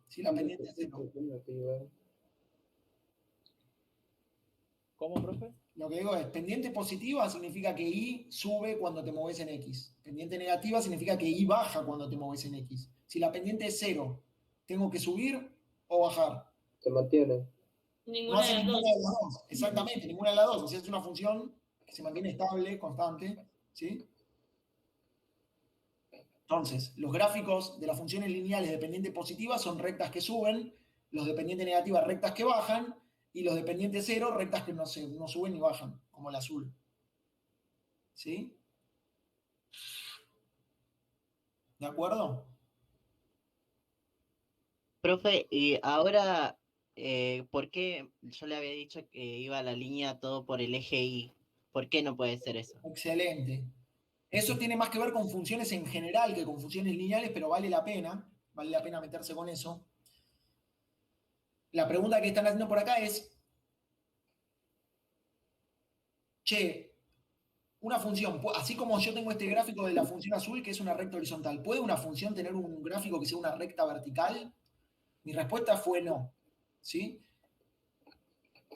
Si la pendiente es 0. ¿Cómo, profe? Lo que digo es, pendiente positiva significa que Y sube cuando te mueves en X. Pendiente negativa significa que Y baja cuando te mueves en X. Si la pendiente es 0, ¿tengo que subir o bajar? Se mantiene. No Ninguna hace de las ninguna dos. de las dos. Exactamente, ninguna de las dos. O sea, es una función que se mantiene estable, constante. ¿Sí? Entonces, los gráficos de las funciones lineales de pendiente positiva son rectas que suben, los de pendiente negativa rectas que bajan, y los de pendiente cero rectas que no suben ni bajan, como el azul. ¿Sí? ¿De acuerdo? Profe, y ahora, ¿por qué yo le había dicho que iba la línea todo por el eje Y? ¿Por qué no puede ser eso? Excelente. Eso tiene más que ver con funciones en general que con funciones lineales, pero vale la pena meterse con eso. La pregunta que están haciendo por acá es, che, una función, así como yo tengo este gráfico de la función azul, que es una recta horizontal, ¿puede una función tener un gráfico que sea una recta vertical? Mi respuesta fue no. ¿Sí?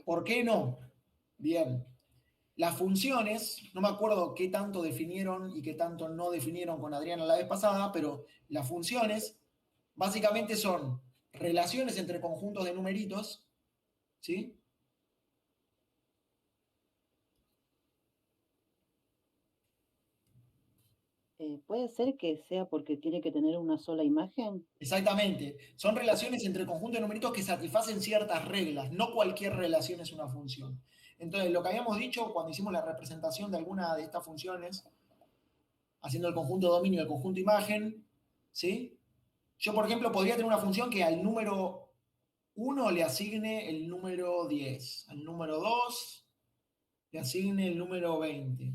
¿Por qué no? Bien. Las funciones, no me acuerdo qué tanto definieron y qué tanto no definieron con Adriana la vez pasada, pero las funciones básicamente son relaciones entre conjuntos de numeritos, ¿sí? ¿Puede ser que sea porque tiene que tener una sola imagen? Exactamente. Son relaciones entre conjuntos de numeritos que satisfacen ciertas reglas. No cualquier relación es una función. Entonces, lo que habíamos dicho cuando hicimos la representación de alguna de estas funciones, haciendo el conjunto dominio y el conjunto imagen, ¿sí? Yo, por ejemplo, podría tener una función que al número 1 le asigne el número 10, al número 2 le asigne el número 20,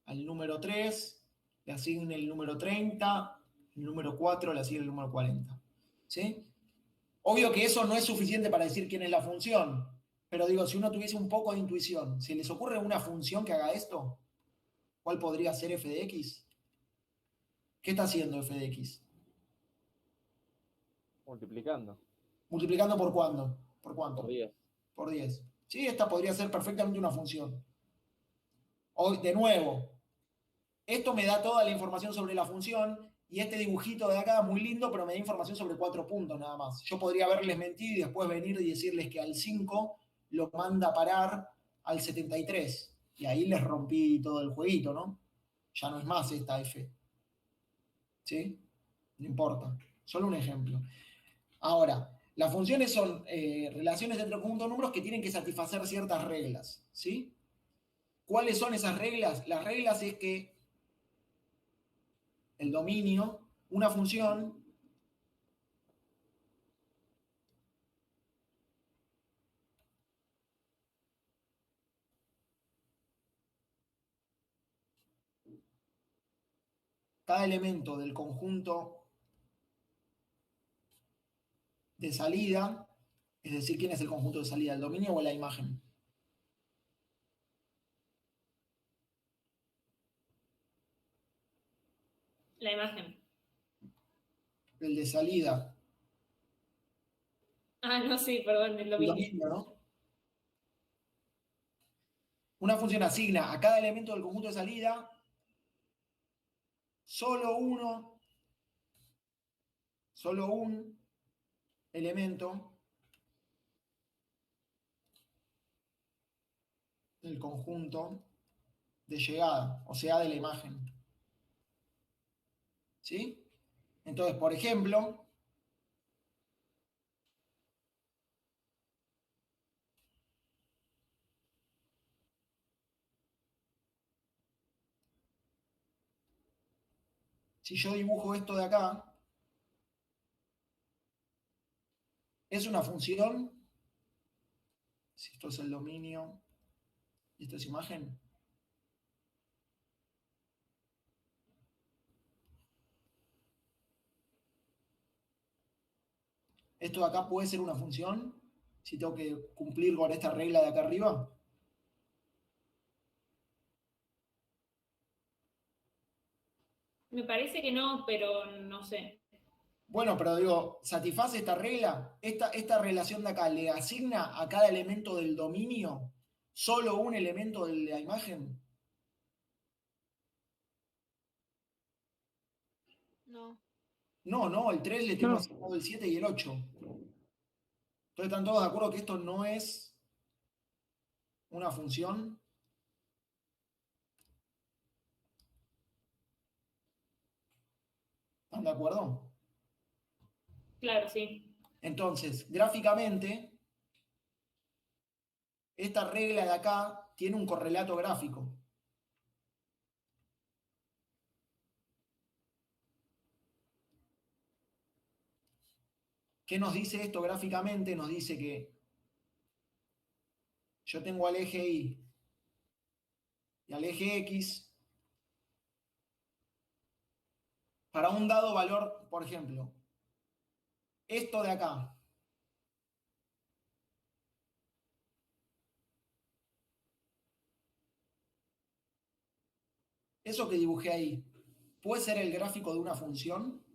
al número 3 le asigne el número 30, el número 4 le asigne el número 40. ¿Sí? Obvio que eso no es suficiente para decir quién es la función, pero digo, si uno tuviese un poco de intuición, ¿se les ocurre una función que haga esto? ¿Cuál podría ser f de x? ¿Qué está haciendo f de x? Multiplicando. ¿Multiplicando por cuándo? ¿Por cuánto? Por 10. Por 10. Sí, esta podría ser perfectamente una función. Hoy, de nuevo, esto me da toda la información sobre la función y este dibujito de acá, muy lindo, pero me da información sobre 4 puntos nada más. Yo podría haberles mentido y después venir y decirles que al 5 lo manda a parar al 73. Y ahí les rompí todo el jueguito, ¿no? Ya no es más esta F. ¿Sí? No importa. Solo un ejemplo. Ahora, las funciones son relaciones entre conjuntos de números que tienen que satisfacer ciertas reglas. ¿Sí? ¿Cuáles son esas reglas? Las reglas es que el dominio, una función, cada elemento del conjunto de salida, es decir, ¿quién es el conjunto de salida? ¿El dominio o la imagen? La imagen. El de salida. Ah, no, sí, perdón, el El dominio. dominio, ¿no? Una función asigna a cada elemento del conjunto de salida solo un elemento del conjunto de llegada, o sea, de la imagen. ¿Sí? Entonces, por ejemplo, si yo dibujo esto de acá, es una función, si esto es el dominio y esto es imagen, esto de acá puede ser una función, si tengo que cumplir con esta regla de acá arriba. Me parece que no, pero no sé. Bueno, pero digo, ¿satisface esta regla? Esta relación de acá le asigna a cada elemento del dominio solo un elemento de la imagen. No. No, el 3 le tengo asignado el 7 y el 8. Entonces, ¿están todos de acuerdo que esto no es una función? ¿Están de acuerdo? Claro, sí. Entonces, gráficamente, esta regla de acá tiene un correlato gráfico. ¿Qué nos dice esto gráficamente? Nos dice que yo tengo al eje Y y al eje X para un dado valor, por ejemplo, esto de acá. Eso que dibujé ahí, ¿puede ser el gráfico de una función?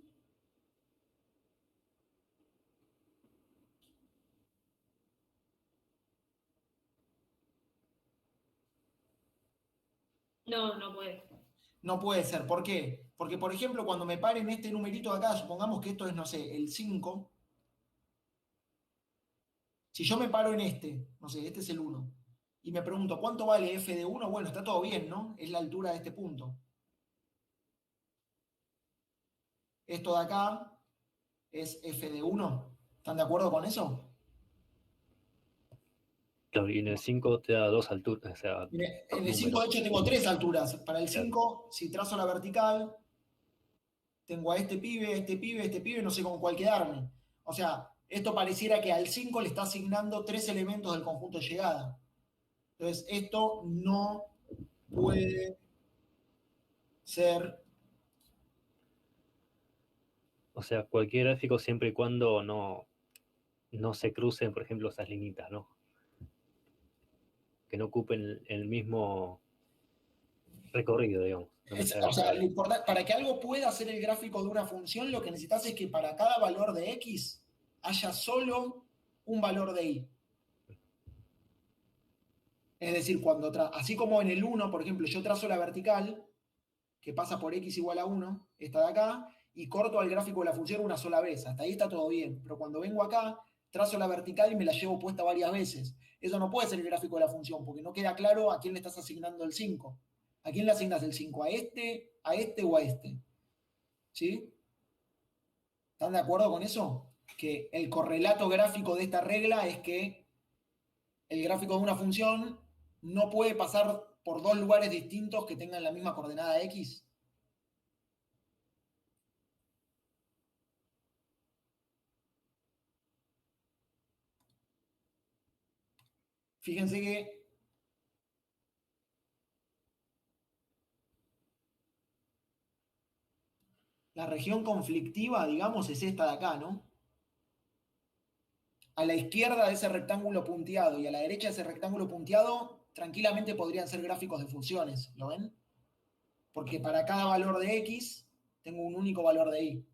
No, no puede. No puede ser. ¿Por qué? Porque, por ejemplo, cuando me paren este numerito de acá, supongamos que esto es, no sé, el 5. Si yo me paro en este, no sé, este es el 1, y me pregunto, ¿cuánto vale f de 1? Bueno, está todo bien, ¿no? Es la altura de este punto. Esto de acá es f de 1. ¿Están de acuerdo con eso? Claro, y en el 5 te da 2 alturas, o sea, En el 5, de hecho, tengo 3 alturas. Para el 5, si trazo la vertical, tengo a este pibe, no sé con cuál quedarme. O sea, esto pareciera que al 5 le está asignando 3 elementos del conjunto de llegada. Entonces, esto no puede ser. o sea, cualquier gráfico siempre y cuando no se crucen, por ejemplo, esas linitas, ¿no? Que no ocupen el mismo recorrido, digamos. No me sale O la sea, palabra. para que algo pueda ser el gráfico de una función, lo que necesitas es que para cada valor de x haya solo un valor de y. Es decir, así como en el 1, por ejemplo, yo trazo la vertical, que pasa por x igual a 1, esta de acá, y corto al gráfico de la función una sola vez. Hasta ahí está todo bien. Pero cuando vengo acá, trazo la vertical y me la llevo puesta varias veces. Eso no puede ser el gráfico de la función, porque no queda claro a quién le estás asignando el 5. ¿A quién le asignas el 5? ¿A este o a este? ¿Sí? ¿Están de acuerdo con eso? Que el correlato gráfico de esta regla es que el gráfico de una función no puede pasar por dos lugares distintos que tengan la misma coordenada x. Fíjense que la región conflictiva, digamos, es esta de acá, ¿no? A la izquierda de ese rectángulo punteado y a la derecha de ese rectángulo punteado, tranquilamente podrían ser gráficos de funciones, ¿lo ven? Porque para cada valor de x tengo un único valor de y.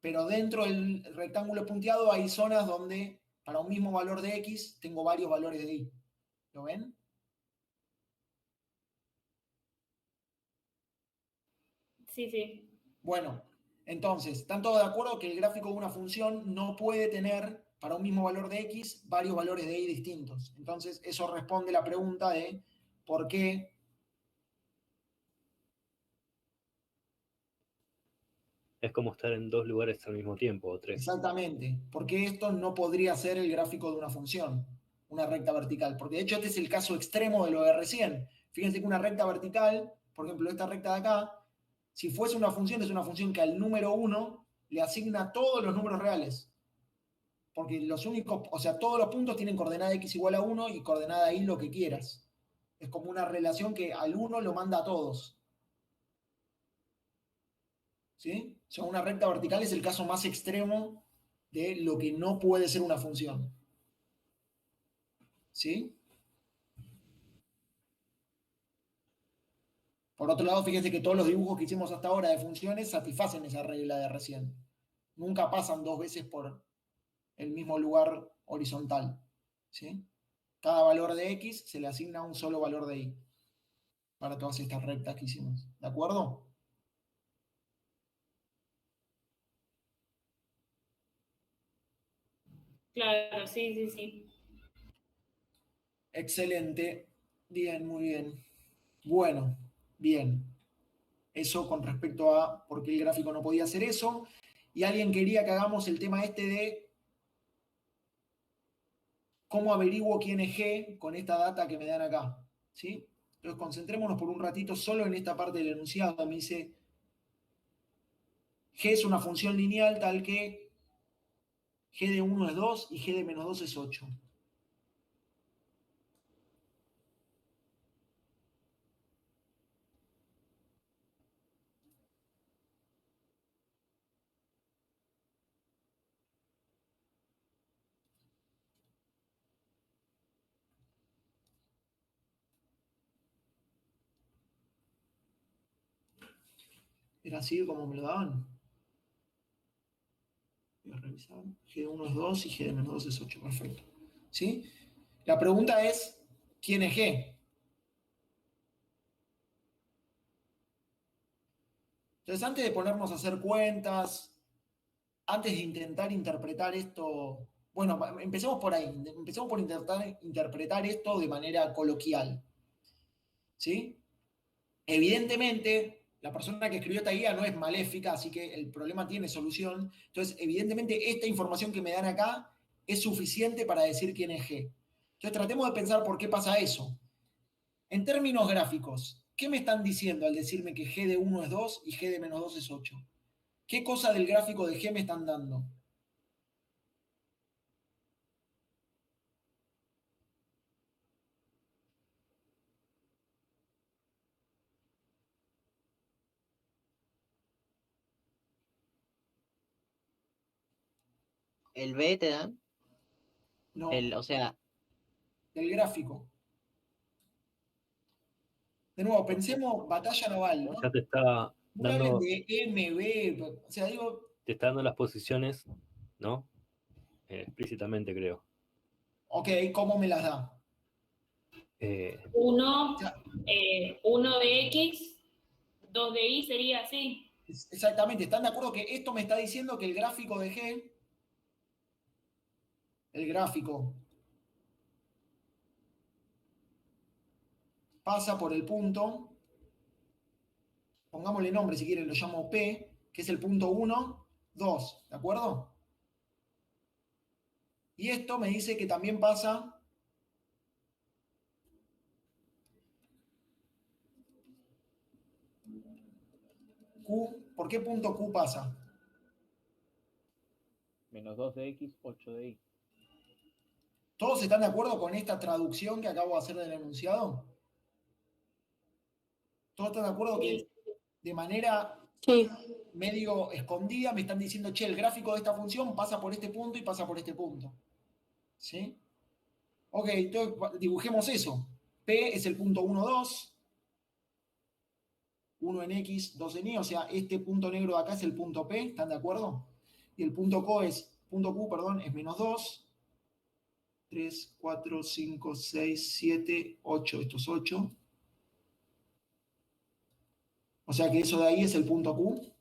Pero dentro del rectángulo punteado hay zonas donde para un mismo valor de x tengo varios valores de y. ¿Lo ven? Sí, sí. Bueno, entonces, ¿están todos de acuerdo que el gráfico de una función no puede tener para un mismo valor de x varios valores de y distintos? Entonces, eso responde a la pregunta de por qué Es como estar en dos lugares al mismo tiempo, o tres. exactamente, por qué esto no podría ser el gráfico de una función, una recta vertical. Porque de hecho este es el caso extremo de lo de recién. Fíjense que una recta vertical, por ejemplo, esta recta de acá, si fuese una función, es una función que al número 1 le asigna todos los números reales. Porque los únicos, o sea, todos los puntos tienen coordenada x igual a 1 y coordenada y lo que quieras. Es como una relación que al 1 lo manda a todos. ¿Sí? O sea, una recta vertical es el caso más extremo de lo que no puede ser una función. ¿Sí? Por otro lado, fíjense que todos los dibujos que hicimos hasta ahora de funciones satisfacen esa regla de recién. Nunca pasan dos veces por el mismo lugar horizontal. ¿Sí? Cada valor de x se le asigna un solo valor de y para todas estas rectas que hicimos. ¿De acuerdo? Claro, sí, sí, sí. Excelente. Bien, muy bien. Bueno, bien. Eso con respecto a por qué el gráfico no podía hacer eso. Y alguien quería que hagamos el tema este de cómo averiguo quién es G con esta data que me dan acá. ¿Sí? Entonces concentrémonos por un ratito solo en esta parte del enunciado. Me dice, G es una función lineal tal que G de 1 es 2 y G de menos 2 es 8. ¿Era así como me lo daban? Voy a revisar. G de 1 es 2 y G de menos 2 es 8. Perfecto. ¿Sí? La pregunta es, ¿quién es G? Entonces, antes de ponernos a hacer cuentas, antes de intentar interpretar esto, bueno, empecemos por ahí, empecemos por intentar interpretar esto de manera coloquial. ¿Sí? Evidentemente, la persona que escribió esta guía no es maléfica, así que el problema tiene solución. Entonces, evidentemente, esta información que me dan acá es suficiente para decir quién es G. Entonces, tratemos de pensar por qué pasa eso. En términos gráficos, ¿qué me están diciendo al decirme que G de 1 es 2 y G de menos 2 es 8? ¿Qué cosa del gráfico de G me están dando? ¿El B te dan? No, O sea, del gráfico. De nuevo, pensemos batalla naval, ¿no? Ya te está No me hablen dando, de MB, o sea, digo, te está dando las posiciones, ¿no? Explícitamente, creo. ok, ¿cómo me las da? Uno, O sea, uno de X, 2 de Y sería así. Exactamente, ¿están de acuerdo que esto me está diciendo que el gráfico de G, el gráfico, pasa por el punto, pongámosle nombre si quieren, lo llamo P, que es el punto 1, 2, ¿de acuerdo? Y esto me dice que también pasa Q. ¿Por qué punto Q pasa? Menos 2 de X, 8 de Y. ¿Todos están de acuerdo con esta traducción que acabo de hacer del enunciado? ¿Todos están de acuerdo que de manera Sí. medio escondida me están diciendo, che, el gráfico de esta función pasa por este punto y pasa por este punto? ¿Sí? Ok, entonces dibujemos eso. P es el punto 1, 2. 1 en X, 2 en Y, o sea, este punto negro de acá es el punto P, ¿están de acuerdo? Y el punto Q, es menos 2, 3, 4, 5, 6, 7, 8, esto es 8. O sea que eso de ahí es el punto Q.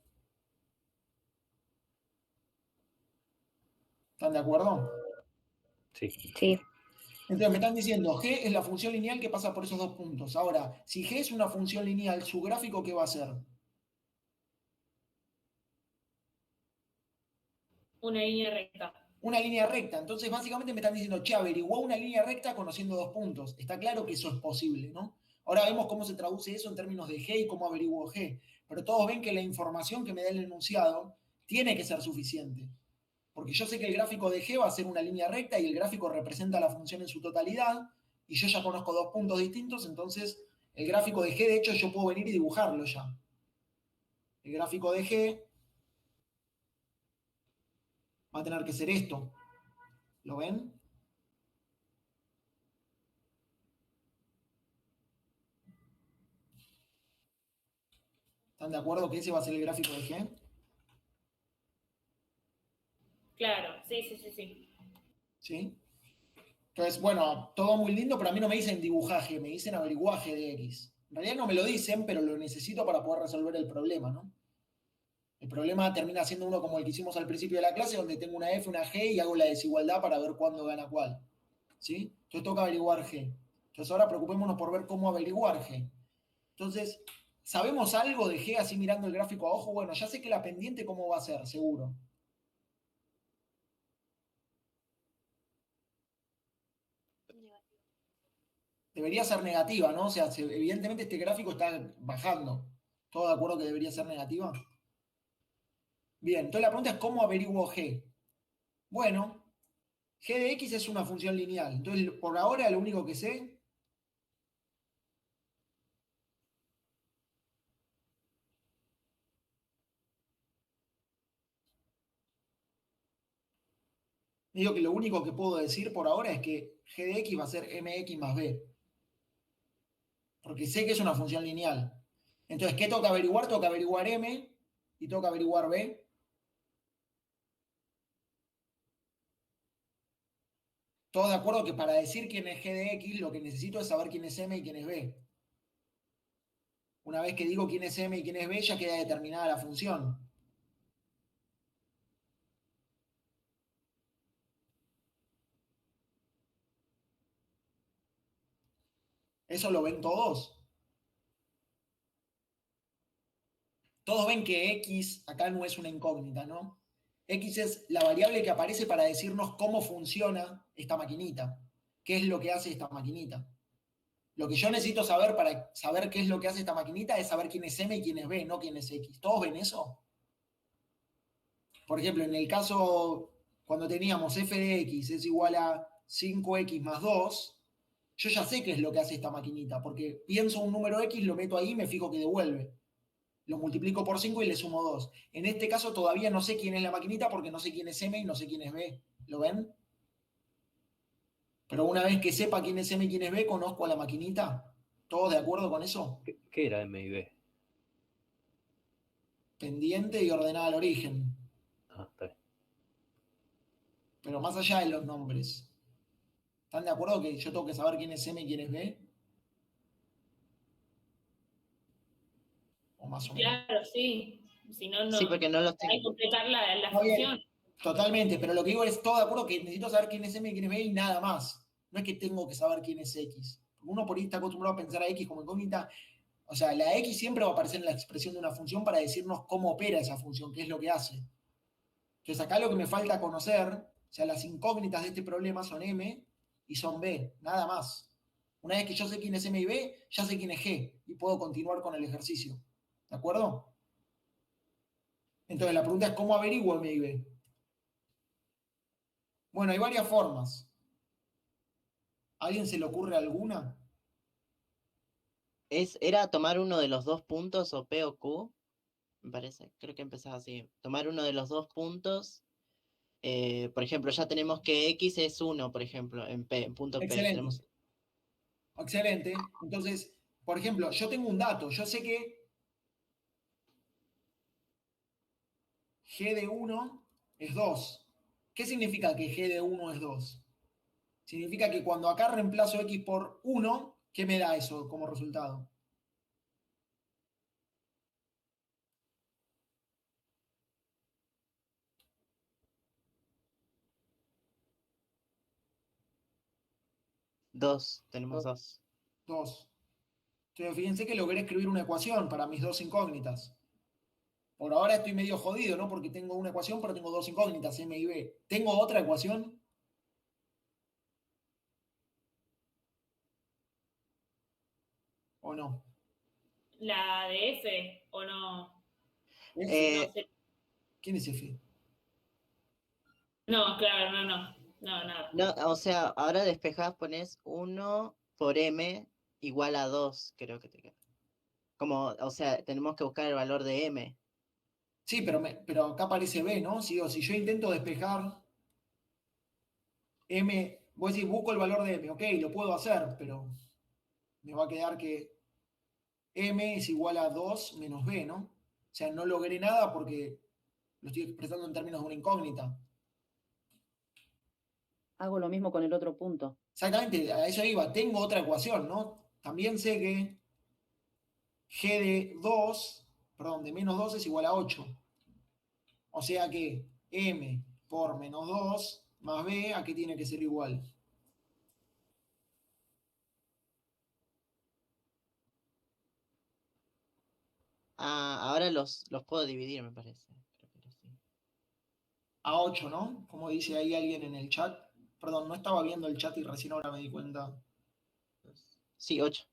¿Están de acuerdo? Sí. Sí. Entonces me están diciendo, G es la función lineal que pasa por esos dos puntos. Ahora, si G es una función lineal, ¿su gráfico qué va a ser? Una línea recta. Una línea recta. Entonces, básicamente me están diciendo, che, averiguó una línea recta conociendo dos puntos. Está claro que eso es posible, ¿no? Ahora vemos cómo se traduce eso en términos de G y cómo averiguó G. Pero todos ven que la información que me da el enunciado tiene que ser suficiente. Porque yo sé que el gráfico de G va a ser una línea recta y el gráfico representa la función en su totalidad. Y yo ya conozco dos puntos distintos, entonces el gráfico de G, de hecho, yo puedo venir y dibujarlo ya. El gráfico de G va a tener que ser esto. ¿Lo ven? ¿Están de acuerdo que ese va a ser el gráfico de G? Claro, sí, sí, sí, sí. ¿Sí? Entonces, bueno, todo muy lindo, pero a mí no me dicen dibujaje, me dicen averiguaje de X. En realidad no me lo dicen, pero lo necesito para poder resolver el problema, ¿no? El problema termina siendo uno como el que hicimos al principio de la clase, donde tengo una F, una G y hago la desigualdad para ver cuándo gana cuál. ¿Sí? Entonces toca averiguar G. Entonces ahora preocupémonos por ver cómo averiguar G. Entonces, ¿sabemos algo de G así mirando el gráfico a ojo? Bueno, ya sé que la pendiente cómo va a ser, seguro. Debería ser negativa, ¿no? O sea, evidentemente este gráfico está bajando. ¿Todo de acuerdo que debería ser negativa? Bien, entonces la pregunta es ¿cómo averiguo G? Bueno, G de X es una función lineal. Entonces, por ahora lo único que sé digo que lo único que puedo decir por ahora es que G de X va a ser MX más B. Porque sé que es una función lineal. Entonces, ¿qué toca averiguar? Toca averiguar M y toca averiguar B. Todos de acuerdo que para decir quién es G de X, lo que necesito es saber quién es M y quién es B. Una vez que digo quién es M y quién es B, ya queda determinada la función. ¿Eso lo ven todos? Todos ven que X acá no es una incógnita, ¿no? X es la variable que aparece para decirnos cómo funciona esta maquinita. ¿Qué es lo que hace esta maquinita? Lo que yo necesito saber para saber qué es lo que hace esta maquinita es saber quién es M y quién es B, no quién es X. ¿Todos ven eso? Por ejemplo, en el caso cuando teníamos f de x es igual a 5x más 2, yo ya sé qué es lo que hace esta maquinita, porque pienso un número x, lo meto ahí y me fijo que devuelve. Lo multiplico por 5 y le sumo 2. En este caso todavía no sé quién es la maquinita porque no sé quién es M y no sé quién es B. ¿Lo ven? Pero una vez que sepa quién es M y quién es B, conozco a la maquinita. ¿Todos de acuerdo con eso? ¿Qué era M y B? Pendiente y ordenada al origen. Ah, está bien. Pero más allá de los nombres. ¿Están de acuerdo que yo tengo que saber quién es M y quién es B? O más o menos. Claro, sí. Si no, no Sí, porque no los hay que tengo. completar la Está bien. función. Totalmente, pero lo que digo es todo de acuerdo que necesito saber quién es M y quién es B y nada más. No es que tengo que saber quién es X. Uno por ahí está acostumbrado a pensar a X como incógnita. O sea, la X siempre va a aparecer en la expresión de una función para decirnos cómo opera esa función, qué es lo que hace. Entonces acá lo que me falta conocer, o sea, las incógnitas de este problema son M y son B, nada más. Una vez que yo sé quién es M y B, ya sé quién es G y puedo continuar con el ejercicio. ¿De acuerdo? Entonces la pregunta es, ¿cómo averiguo M y B? Bueno, hay varias formas. ¿A alguien se le ocurre alguna? Era tomar uno de los dos puntos, o P o Q, me parece. Creo que empezaba así. Tomar uno de los dos puntos. Por ejemplo, ya tenemos que X es 1, por ejemplo, en punto P. Excelente, Tenemos excelente. Entonces, por ejemplo, yo tengo un dato. Yo sé que G de 1 es 2. ¿Qué significa que G de 1 es 2? Significa que cuando acá reemplazo X por 1, ¿qué me da eso como resultado? tenemos 2. 2. Entonces, fíjense que logré escribir una ecuación para mis dos incógnitas. Por ahora estoy medio jodido, ¿no? Porque tengo una ecuación, pero tengo dos incógnitas, M y B. ¿Tengo otra ecuación? ¿O no? La de F, ¿o no? ¿Es? No sé. ¿Quién es F? No, claro, no, nada. No, o sea, ahora despejás, pones 1 por M igual a 2, creo que te queda. Como, o sea, tenemos que buscar el valor de M. Sí, pero acá aparece B, ¿no? Si yo intento despejar M, voy a decir, busco el valor de M, ok, lo puedo hacer, pero me va a quedar que M es igual a 2 menos B, ¿no? O sea, no logré nada porque lo estoy expresando en términos de una incógnita. Hago lo mismo con el otro punto. Exactamente, a eso iba. Tengo otra ecuación, ¿no? También sé que G de 2, perdón, de menos 2 es igual a 8. O sea que M por menos 2 más B, ¿a qué tiene que ser igual? Ah, ahora los puedo dividir, me parece. Creo que era así. A 8, ¿no? Como dice ahí alguien en el chat. Perdón, no estaba viendo el chat y recién ahora me di cuenta. Sí, 8.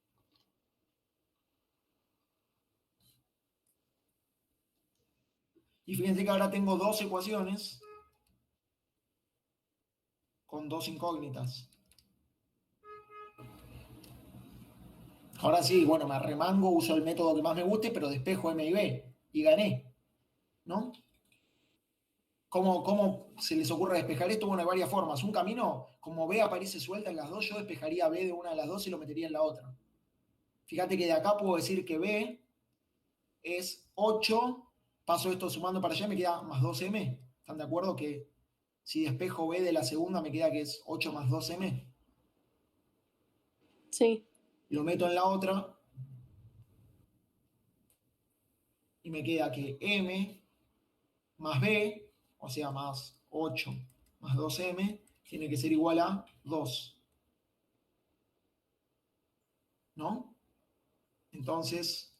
Y fíjense que ahora tengo dos ecuaciones con dos incógnitas. Ahora sí, bueno, me arremango, uso el método que más me guste, pero despejo M y B y gané, ¿no? ¿Cómo se les ocurre despejar esto? Bueno, hay varias formas. Un camino, como B aparece suelta en las dos, yo despejaría B de una de las dos y lo metería en la otra. Fíjate que de acá puedo decir que B es 8, paso esto sumando para allá y me queda más 2M. ¿Están de acuerdo que si despejo B de la segunda me queda que es 8 más 2M? Sí. Lo meto en la otra y me queda que M más B, o sea, más 8 más 2M, tiene que ser igual a 2. ¿No? Entonces,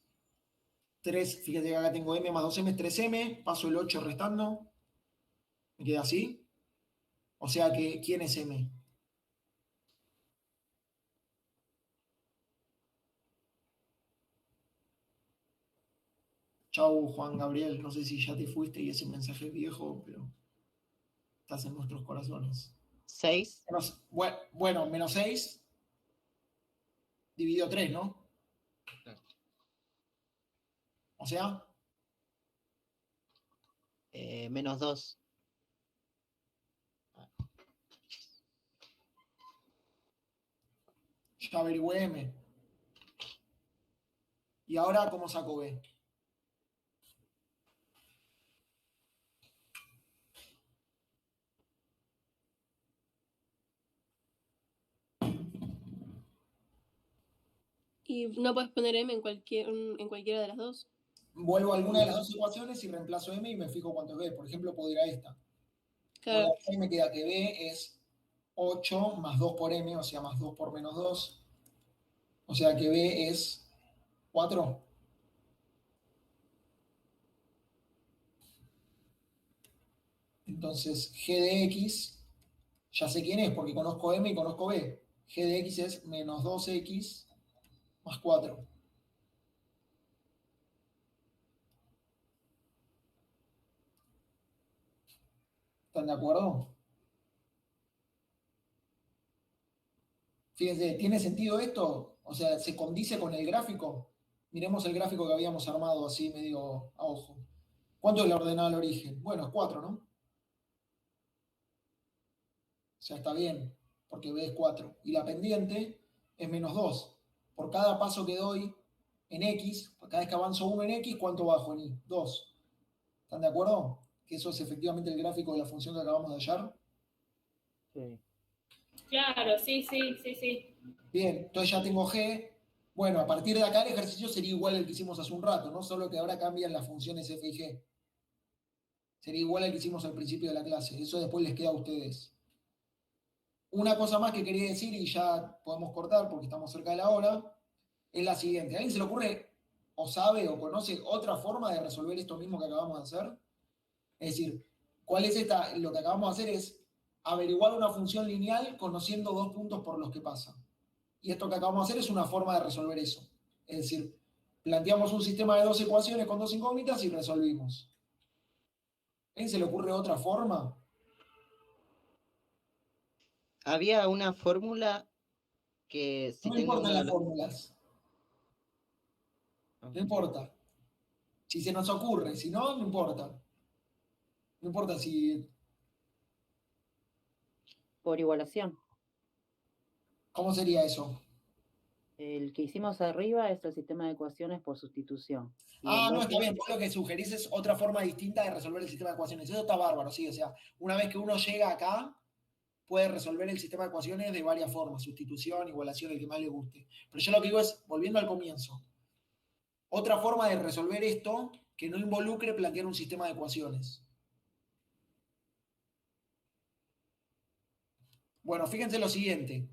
3, fíjate que acá tengo M más 2M es 3M, paso el 8 restando, me queda así. O sea que, ¿quién es M? Chau, Juan Gabriel, no sé si ya te fuiste y ese mensaje es viejo, pero estás en nuestros corazones. 6. Bueno, menos 6 dividido 3, ¿no? O sea, Menos 2. ya averigüé M. ¿Y ahora cómo saco B? Y no puedes poner M en cualquiera de las dos. vuelvo a alguna de las dos ecuaciones y reemplazo m y me fijo cuánto es b. Por ejemplo, puedo ir a esta. Claro. Bueno, ahí me queda que b es 8 más 2 por m, o sea, más 2 por menos 2. O sea que b es 4. Entonces, g de x, ya sé quién es porque conozco m y conozco b. G de x es menos 2x más 4. ¿Están de acuerdo? Fíjense, ¿tiene sentido esto? O sea, ¿se condice con el gráfico? Miremos el gráfico que habíamos armado así medio a ojo. ¿Cuánto es la ordenada al origen? Bueno, es 4, ¿no? O sea, está bien, porque b es 4. Y la pendiente es menos 2. Por cada paso que doy en x, cada vez que avanzo 1 en x, ¿cuánto bajo en y? 2. ¿Están de acuerdo? Que eso es efectivamente el gráfico de la función que acabamos de hallar. Sí. Claro, sí. Bien, entonces ya tengo g. Bueno, a partir de acá el ejercicio sería igual al que hicimos hace un rato, ¿no? Solo que ahora cambian las funciones f y g. Sería igual al que hicimos al principio de la clase. Eso después les queda a ustedes. Una cosa más que quería decir, y ya podemos cortar porque estamos cerca de la hora, es la siguiente. ¿A alguien se le ocurre o sabe o conoce otra forma de resolver esto mismo que acabamos de hacer? Es decir, ¿cuál es esta? Lo que acabamos de hacer es averiguar una función lineal conociendo dos puntos por los que pasa. Y esto que acabamos de hacer es una forma de resolver eso. Es decir, planteamos un sistema de dos ecuaciones con dos incógnitas y resolvimos. ¿A alguien se le ocurre otra forma? Había una fórmula que si No tengo importan uno de las los... fórmulas, no importa. Si se nos ocurre, si no, no importa. No importa si... Por igualación. ¿Cómo sería eso? El que hicimos arriba es el sistema de ecuaciones por sustitución. Y Ah, el no, está otro, bien. Vos lo que sugerís es otra forma distinta de resolver el sistema de ecuaciones. Eso está bárbaro, sí. O sea, una vez que uno llega acá, puede resolver el sistema de ecuaciones de varias formas. Sustitución, igualación, el que más le guste. Pero yo lo que digo es, volviendo al comienzo, otra forma de resolver esto que no involucre plantear un sistema de ecuaciones. Bueno, fíjense lo siguiente.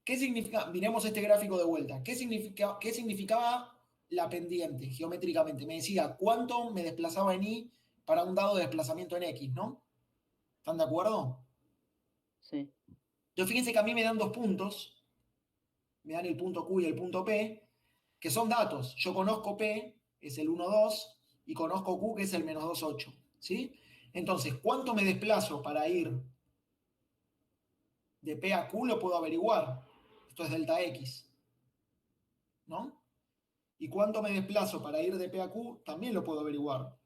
¿Qué significa? Miremos este gráfico de vuelta. ¿Qué significaba la pendiente geométricamente? Me decía cuánto me desplazaba en y para un dado de desplazamiento en x, ¿no? ¿Están de acuerdo? sí, Entonces fíjense que a mí me dan dos puntos, me dan el punto Q y el punto P, que son datos. Yo conozco P, es el 1, 2, y conozco Q, que es el menos 2, 8. ¿Sí? Entonces, ¿cuánto me desplazo para ir de P a Q? Lo puedo averiguar. Esto es delta X. ¿No? ¿Y cuánto me desplazo para ir de P a Q? También lo puedo averiguar.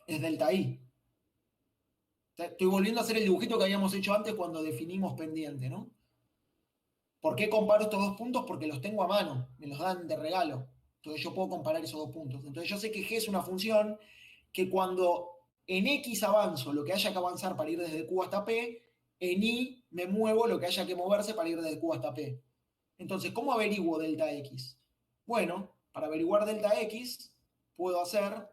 Es delta I. Estoy volviendo a hacer el dibujito que habíamos hecho antes cuando definimos pendiente, ¿no? ¿Por qué comparo estos dos puntos? Porque los tengo a mano, me los dan de regalo. Entonces yo puedo comparar esos dos puntos. Entonces yo sé que G es una función que cuando en X avanzo lo que haya que avanzar para ir desde Q hasta P, en Y me muevo lo que haya que moverse para ir desde Q hasta P. Entonces, ¿cómo averiguo delta X? Bueno, para averiguar delta X puedo hacer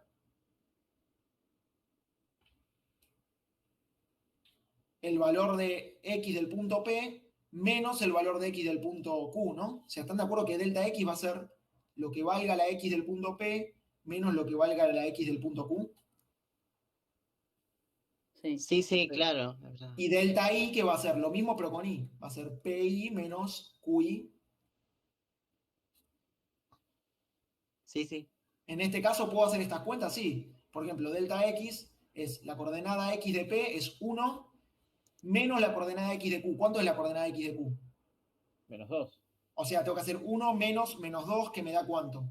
el valor de X del punto P menos el valor de X del punto Q, ¿no? O sea, ¿están de acuerdo que delta X va a ser lo que valga la X del punto P menos lo que valga la X del punto Q? sí. Sí, claro. la verdad. Y delta I, que va a ser lo mismo pero con I. Va a ser PI menos QI. Sí. En este caso, ¿puedo hacer estas cuentas? Sí. Por ejemplo, delta X es la coordenada X de P es 1 menos la coordenada X de Q. ¿Cuánto es la coordenada X de Q? Menos 2. O sea, tengo que hacer 1 menos menos 2, que me da ¿cuánto?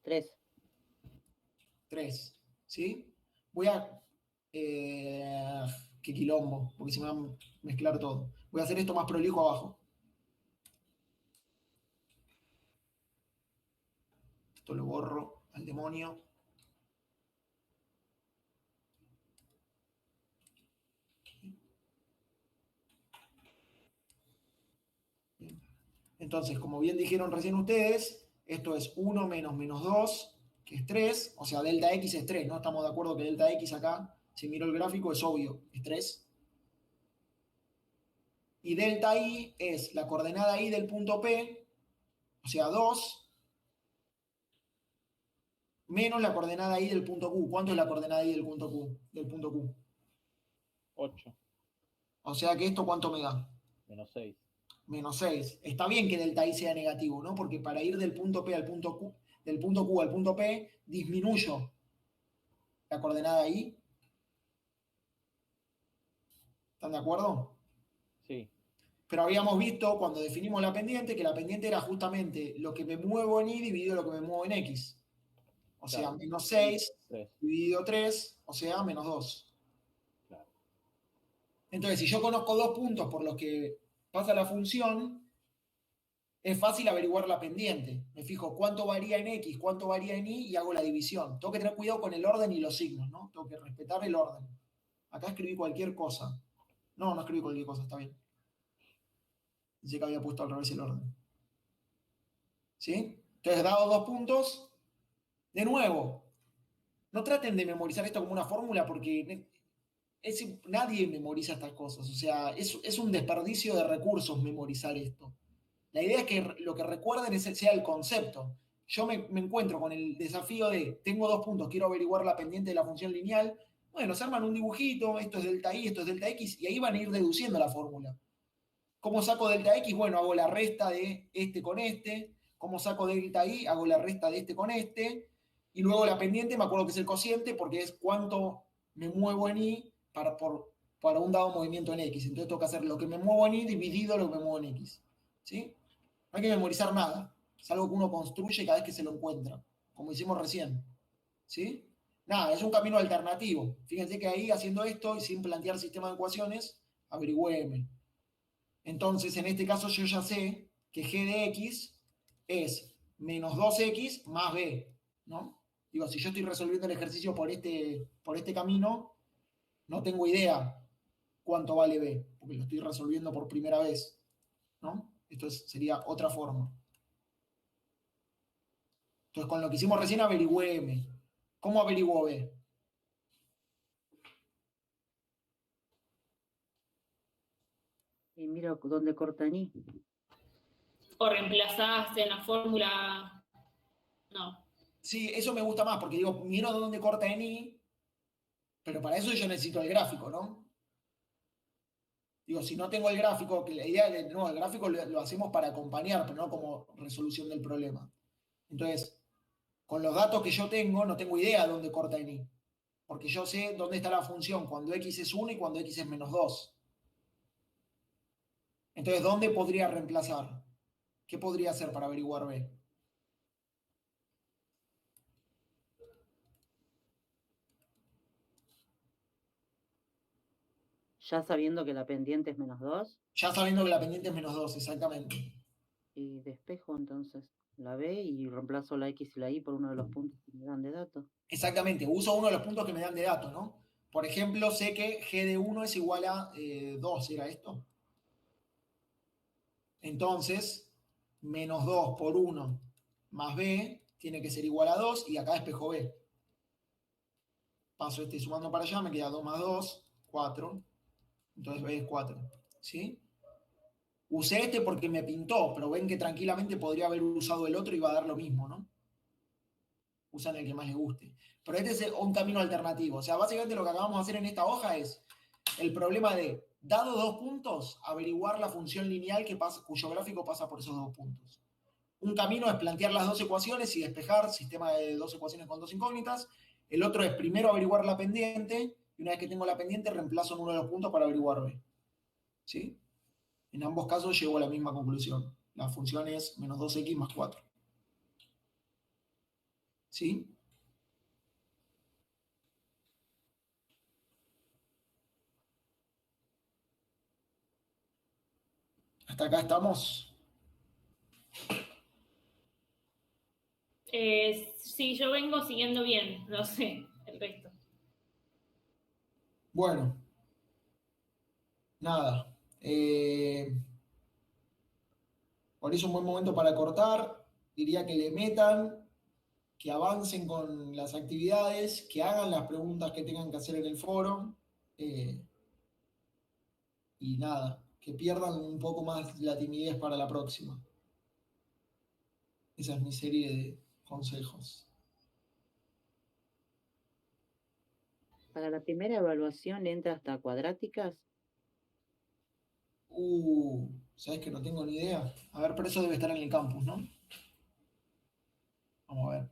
3. 3. ¿Sí? Voy a... qué quilombo, porque se me va a mezclar todo. Voy a hacer esto más prolijo abajo. Esto lo borro al demonio. Bien. Entonces, como bien dijeron recién ustedes, esto es 1 menos menos 2, que es 3, o sea, delta x es 3, ¿no? Estamos de acuerdo que delta x acá, si miro el gráfico, es obvio, es 3. Y delta y es la coordenada y del punto P, o sea, 2, menos la coordenada y del punto Q. ¿Cuánto es la coordenada y del punto Q? 8 O sea que esto, ¿cuánto me da? menos 6. Menos 6. Está bien que delta i sea negativo, ¿no? Porque para ir del punto P al punto Q, del punto Q al punto P, disminuyo la coordenada i. ¿Están de acuerdo? Sí, Pero habíamos visto cuando definimos la pendiente que la pendiente era justamente lo que me muevo en y dividido lo que me muevo en x. O sea, claro. menos 6 3. dividido 3, o sea, menos 2. Claro. Entonces, si yo conozco dos puntos por los que pasa la función, es fácil averiguar la pendiente. Me fijo cuánto varía en x, cuánto varía en y hago la división. Tengo que tener cuidado con el orden y los signos, ¿no? Tengo que respetar el orden. Acá escribí cualquier cosa. No escribí cualquier cosa, está bien. Dice que había puesto al revés el orden. ¿Sí? Entonces, dado dos puntos, de nuevo, no traten de memorizar esto como una fórmula porque nadie memoriza estas cosas. O sea, es un desperdicio de recursos memorizar esto. La idea es que lo que recuerden sea el concepto. Yo me encuentro con el desafío de, tengo dos puntos, quiero averiguar la pendiente de la función lineal. Bueno, se arman un dibujito, esto es delta y, esto es delta x, y ahí van a ir deduciendo la fórmula. ¿Cómo saco delta x? Bueno, hago la resta de este con este. ¿Cómo saco delta y? Hago la resta de este con este. Y luego la pendiente, me acuerdo que es el cociente, porque es cuánto me muevo en y para un dado movimiento en x. Entonces tengo que hacer lo que me muevo en y dividido lo que me muevo en x. ¿Sí? No hay que memorizar nada. Es algo que uno construye cada vez que se lo encuentra, como hicimos recién. ¿Sí? Nada, es un camino alternativo. Fíjense que ahí, haciendo esto y sin plantear sistema de ecuaciones, averigüé m. Entonces, en este caso yo ya sé que g de x es menos 2x más b, ¿no? Digo, si yo estoy resolviendo el ejercicio por este camino, no tengo idea cuánto vale b, porque lo estoy resolviendo por primera vez, ¿no? Esto sería otra forma. Entonces, con lo que hicimos recién averigüé m. ¿Cómo averiguó b? Y miro dónde cortan y. O reemplazaste en la fórmula. No. Sí, eso me gusta más, porque digo, miro dónde corta en y, pero para eso yo necesito el gráfico, ¿no? Digo, si no tengo el gráfico, que la idea de, no, el gráfico lo hacemos para acompañar, pero no como resolución del problema. Entonces, con los datos que yo tengo, no tengo idea de dónde corta en y, porque yo sé dónde está la función cuando x es 1 y cuando x es menos 2. Entonces, ¿dónde podría reemplazar? ¿Qué podría hacer para averiguar b? Ya sabiendo que la pendiente es menos 2, Ya sabiendo que la pendiente es menos 2, exactamente. y despejo entonces la b y reemplazo la x y la y por uno de los puntos que me dan de datos. Exactamente, uso uno de los puntos que me dan de datos, ¿no? Por ejemplo, sé que g de 1 es igual a 2, ¿era esto? Entonces, menos 2 por 1 más b tiene que ser igual a 2 y acá despejo b. Paso este sumando para allá, me queda 2 más 2, 4. Entonces b es 4, ¿sí? Usé este porque me pintó, pero ven que tranquilamente podría haber usado el otro y va a dar lo mismo, ¿no? Usan el que más les guste. Pero este es un camino alternativo. O sea, básicamente lo que acabamos de hacer en esta hoja es el problema de, dado dos puntos, averiguar la función lineal cuyo gráfico pasa por esos dos puntos. Un camino es plantear las dos ecuaciones y despejar, sistema de dos ecuaciones con dos incógnitas. El otro es primero averiguar la pendiente, y una vez que tengo la pendiente, reemplazo en uno de los puntos para averiguar b. ¿Sí? En ambos casos llego a la misma conclusión. La función es menos 2x más 4. ¿Sí? ¿Hasta acá estamos? Sí, yo vengo siguiendo bien, no sé, el resto. Bueno. Nada. Por eso un buen momento para cortar. Diría que le metan, que avancen con las actividades, que hagan las preguntas que tengan que hacer en el foro. Y nada, que pierdan un poco más la timidez para la próxima. Esa es mi serie de consejos. Para la primera evaluación le entra hasta cuadráticas. ¿Sabes que no tengo ni idea? A ver, pero eso debe estar en el campus, ¿no? Vamos a ver.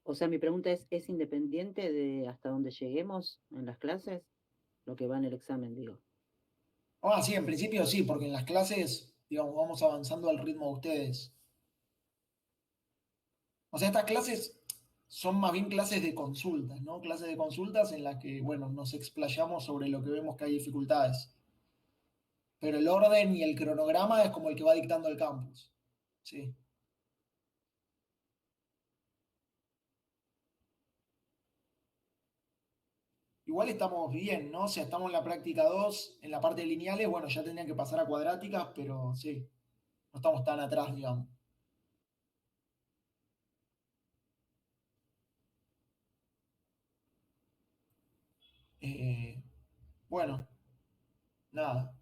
O sea, mi pregunta ¿es independiente de hasta donde lleguemos en las clases? Lo que va en el examen, digo. Sí, en principio sí, porque en las clases, digamos, vamos avanzando al ritmo de ustedes. O sea, estas clases son más bien clases de consultas, ¿no? Clases de consultas en las que, bueno, nos explayamos sobre lo que vemos que hay dificultades. Pero el orden y el cronograma es como el que va dictando el campus. Sí. Igual estamos bien, ¿no? O sea, estamos en la práctica 2, en la parte de lineales, bueno, ya tendrían que pasar a cuadráticas, pero sí, no estamos tan atrás, digamos. Bueno, nada.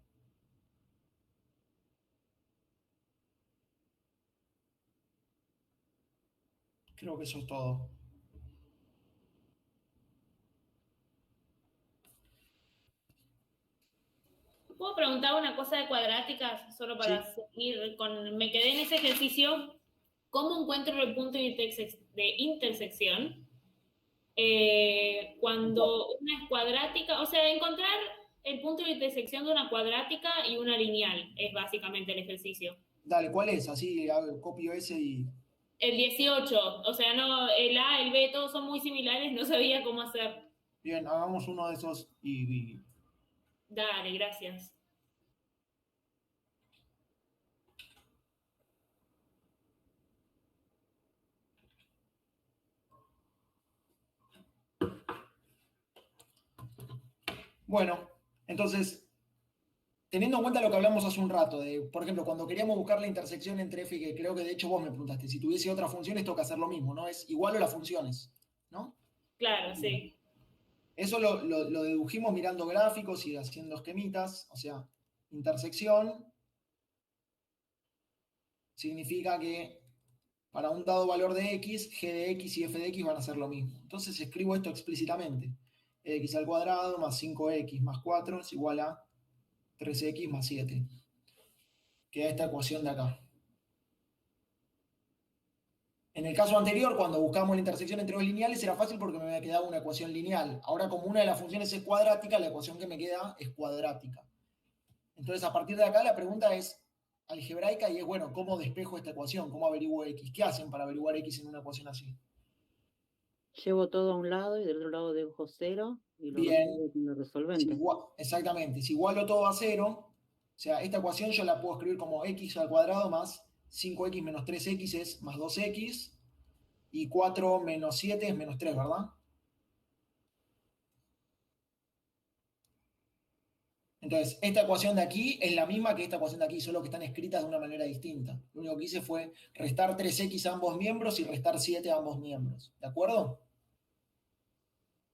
Creo que eso es todo. ¿Puedo preguntar una cosa de cuadráticas? Solo para Sí. seguir con... Me quedé en ese ejercicio. ¿Cómo encuentro el punto de intersección? Cuando una es cuadrática, o sea, encontrar el punto de intersección de una cuadrática y una lineal es básicamente el ejercicio. Dale, ¿cuál es? Así copio ese y... El 18, o sea, no, el A, el B, todos son muy similares, no sabía cómo hacer. Bien, hagamos uno de esos y... Dale, gracias. Bueno, entonces, teniendo en cuenta lo que hablamos hace un rato, de, por ejemplo, cuando queríamos buscar la intersección entre f, que creo que de hecho vos me preguntaste, si tuviese otra función, tengo que hacer lo mismo, ¿no? Es igual a las funciones, ¿no? Claro, sí. Eso lo dedujimos mirando gráficos y haciendo esquemitas, o sea, intersección significa que para un dado valor de x, g de x y f de x van a ser lo mismo. Entonces escribo esto explícitamente. X al cuadrado más 5x más 4 es igual a 3x más 7. Queda esta ecuación de acá. En el caso anterior, cuando buscamos la intersección entre dos lineales, era fácil porque me quedaba una ecuación lineal. Ahora, como una de las funciones es cuadrática, la ecuación que me queda es cuadrática. Entonces, a partir de acá, la pregunta es algebraica y es, bueno, ¿cómo despejo esta ecuación? ¿Cómo averiguo x? ¿Qué hacen para averiguar x en una ecuación así? Llevo todo a un lado y del otro lado dejo 0 y lo Bien. resuelvo con el resolvente. Exactamente. Si igualo todo a 0, o sea, esta ecuación yo la puedo escribir como x al cuadrado más 5x menos 3x es más 2x y 4 menos 7 es menos 3, ¿verdad? Entonces, esta ecuación de aquí es la misma que esta ecuación de aquí, solo que están escritas de una manera distinta. Lo único que hice fue restar 3x a ambos miembros y restar 7 a ambos miembros. ¿De acuerdo?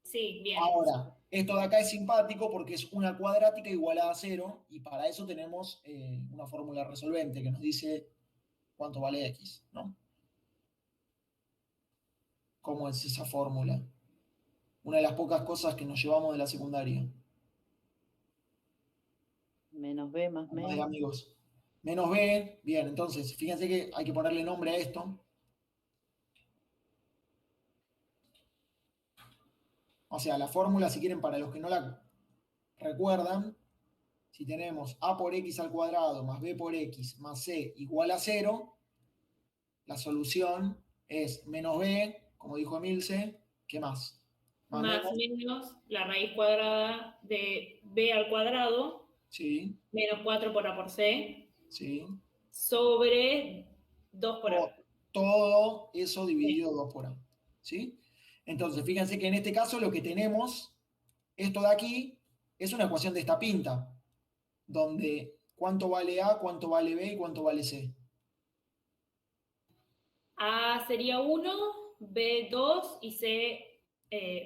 Sí, bien. Ahora, esto de acá es simpático porque es una cuadrática igualada a 0 y para eso tenemos una fórmula resolvente que nos dice cuánto vale x, ¿no? ¿Cómo es esa fórmula? Una de las pocas cosas que nos llevamos de la secundaria. Menos b más Además de menos. amigos. Menos b, bien, entonces, fíjense que hay que ponerle nombre a esto. O sea, la fórmula, si quieren, para los que no la recuerdan, si tenemos a por x al cuadrado más b por x más c igual a 0, la solución es menos b, como dijo Emilce, ¿qué más? Más menos la raíz cuadrada de b al cuadrado, Sí, menos 4 por a por c, sí. sobre 2 por a. Todo eso dividido 2 por a. ¿Sí? Entonces, fíjense que en este caso lo que tenemos, esto de aquí, es una ecuación de esta pinta, donde ¿cuánto vale A, cuánto vale B y cuánto vale C? A sería 1, B 2 y C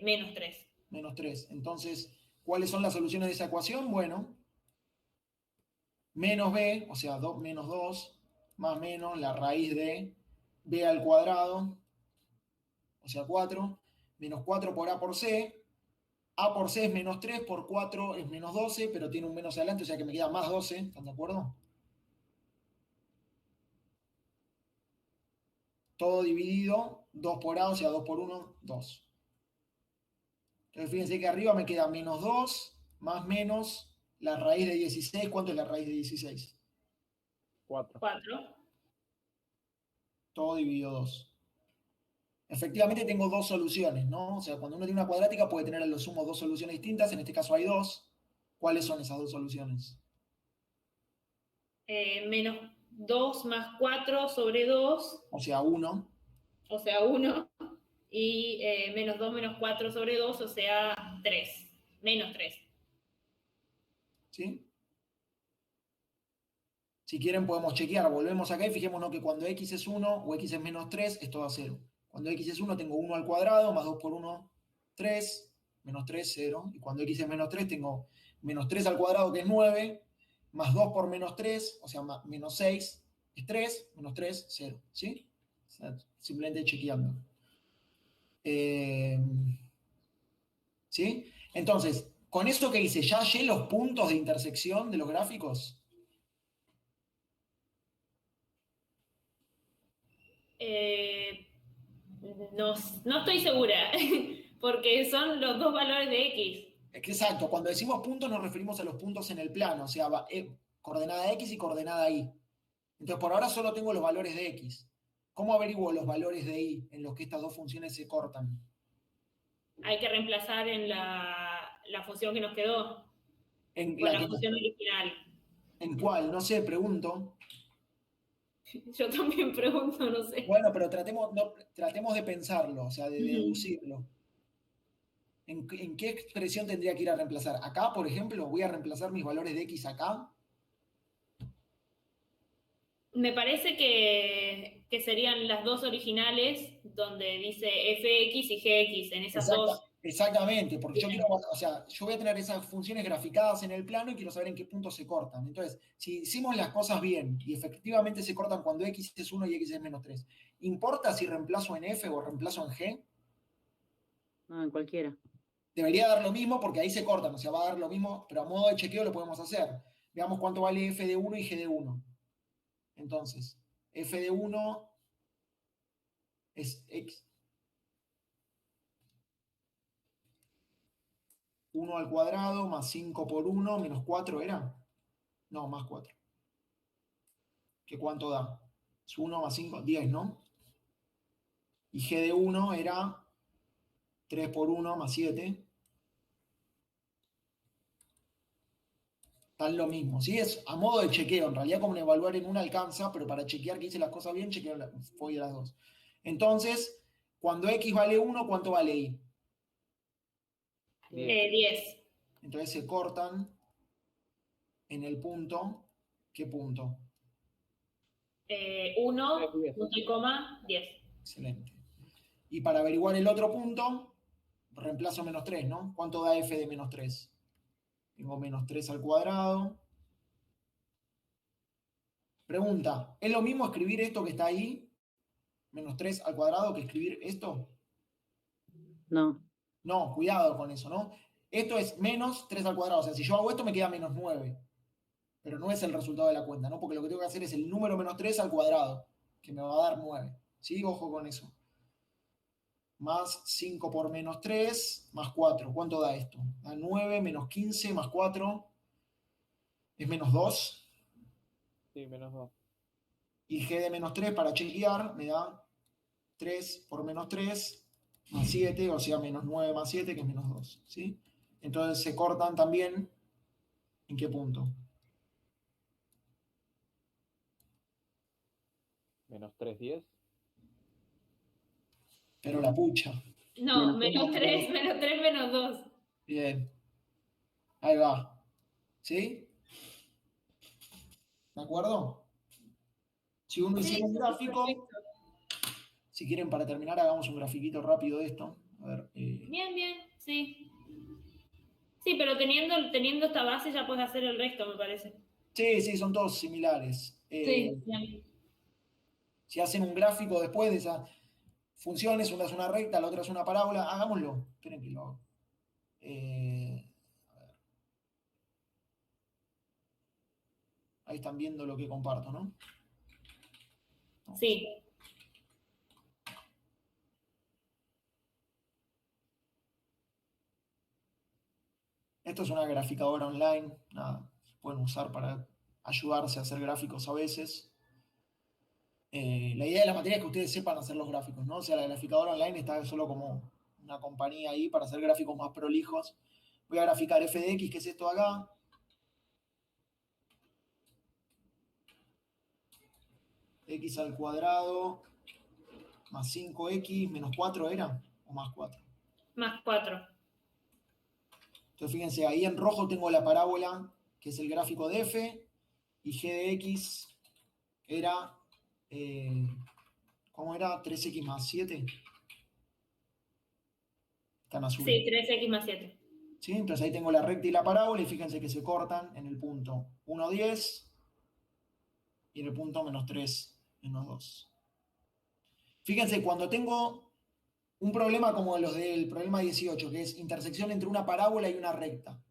menos 3. Menos 3. Entonces, ¿cuáles son las soluciones de esa ecuación? Bueno, menos B, o sea, menos 2, más menos la raíz de B al cuadrado, o sea, 4, menos 4 por A por C. A por C es menos 3, por 4 es menos 12, pero tiene un menos adelante, o sea que me queda más 12, ¿están de acuerdo? Todo dividido, 2 por A, o sea, 2 por 1, 2. Entonces fíjense que arriba me queda menos 2, más menos la raíz de 16. ¿Cuánto es la raíz de 16? 4. 4. Todo dividido 2. Efectivamente tengo dos soluciones, ¿no? O sea, cuando uno tiene una cuadrática puede tener a lo sumo dos soluciones distintas, en este caso hay dos. ¿Cuáles son esas dos soluciones? Menos 2 más 4 sobre 2, O sea, 1. o sea, 1. Y menos 2 menos 4 sobre 2, o sea, 3. Menos 3. ¿Sí? Si quieren podemos chequear, volvemos acá y fijémonos que cuando x es 1 o x es menos 3, es todo a 0. Cuando x es 1 tengo 1 al cuadrado, más 2 por 1, 3, menos 3, 0. Y cuando x es menos 3 tengo menos 3 al cuadrado, que es 9, más 2 por menos 3, o sea, menos 6, es 3, menos 3, 0. ¿Sí? O sea, simplemente chequeando. ¿Sí? Entonces, con eso que hice, ¿ya hallé los puntos de intersección de los gráficos? No estoy segura, porque son los dos valores de x. Exacto, cuando decimos puntos nos referimos a los puntos en el plano, o sea, coordenada x y coordenada y. Entonces, por ahora solo tengo los valores de x. ¿Cómo averiguo los valores de y en los que estas dos funciones se cortan? Hay que reemplazar en la función que nos quedó, ¿En, con la función original. ¿En cuál? No sé, pregunto. Yo también pregunto, no sé. Bueno, pero tratemos de pensarlo, o sea, de deducirlo. ¿En qué expresión tendría que ir a reemplazar? Acá, por ejemplo, voy a reemplazar mis valores de x acá. Me parece que serían las dos originales, donde dice fx y gx, en esas dos. Exactamente, porque yo quiero, o sea, yo voy a tener esas funciones graficadas en el plano y quiero saber en qué punto se cortan. Entonces, si hicimos las cosas bien y efectivamente se cortan cuando x es 1 y x es menos 3, ¿importa si reemplazo en f o reemplazo en g? No, en cualquiera. Debería dar lo mismo porque ahí se cortan, o sea, va a dar lo mismo, pero a modo de chequeo lo podemos hacer. Veamos cuánto vale f de 1 y g de 1. Entonces, f de 1 es x. 1 al cuadrado más 5 por 1 menos 4 ¿era? No, más 4. ¿Qué cuánto da? Es 1 más 5, 10, ¿no? Y g de 1 era 3 por 1 más 7. Están lo mismo, ¿sí? Es a modo de chequeo. En realidad, como evaluar en una alcanza, pero para chequear que hice las cosas bien, chequeo voy a las dos. Entonces, cuando x vale 1, ¿cuánto vale y? 10. Entonces se cortan en el punto. ¿Qué punto? 1, punto y coma, 10. Excelente. Y para averiguar el otro punto, reemplazo menos 3, ¿no? ¿Cuánto da f de menos 3? Tengo menos 3 al cuadrado. Pregunta, ¿es lo mismo escribir esto que está ahí, menos 3 al cuadrado, que escribir esto? No. No, cuidado con eso, ¿no? Esto es menos 3 al cuadrado. O sea, si yo hago esto me queda menos 9. Pero no es el resultado de la cuenta, ¿no? Porque lo que tengo que hacer es el número menos 3 al cuadrado, que me va a dar 9. ¿Sí? Ojo con eso. Más 5 por menos 3, más 4. ¿Cuánto da esto? Da 9 menos 15 más 4. ¿Es menos 2? Sí, menos 2. Y g de menos 3 para chequear me da 3 por menos 3 más 7, o sea, menos 9 más 7, que es menos 2. ¿Sí? Entonces se cortan también. ¿En qué punto? Menos 3, 10. Pero la pucha. No, menos 3, menos 2. Bien. Ahí va. ¿Sí? ¿De acuerdo? Si uno Sí, hiciera un sí, gráfico, perfecto. si quieren para terminar, hagamos un grafiquito rápido de esto. A ver, Bien, bien, sí. Sí, pero teniendo esta base ya puedes hacer el resto, me parece. sí, son todos similares. Sí, bien. Si hacen un gráfico después de esas funciones, una es una recta, la otra es una parábola, hagámoslo. Esperen que lo hago. A ver. Ahí están viendo lo que comparto, ¿no? Sí. Esto es una graficadora online, nada, pueden usar para ayudarse a hacer gráficos a veces. La idea de la materia es que ustedes sepan hacer los gráficos, ¿no? O sea, la graficadora online está solo como una compañía ahí para hacer gráficos más prolijos. Voy a graficar f de x, que es esto de acá. X al cuadrado más 5x menos 4 era, o más 4. Más 4. Entonces fíjense, ahí en rojo tengo la parábola, que es el gráfico de f, y g de x era, ¿cómo era? 3x más 7. Está en azul. Sí, 3x más 7. ¿Sí? Entonces ahí tengo la recta y la parábola, y fíjense que se cortan en el punto 1, 10, y en el punto menos 3, menos 2. Fíjense, cuando tengo un problema como los del problema 18, que es intersección entre una parábola y una recta,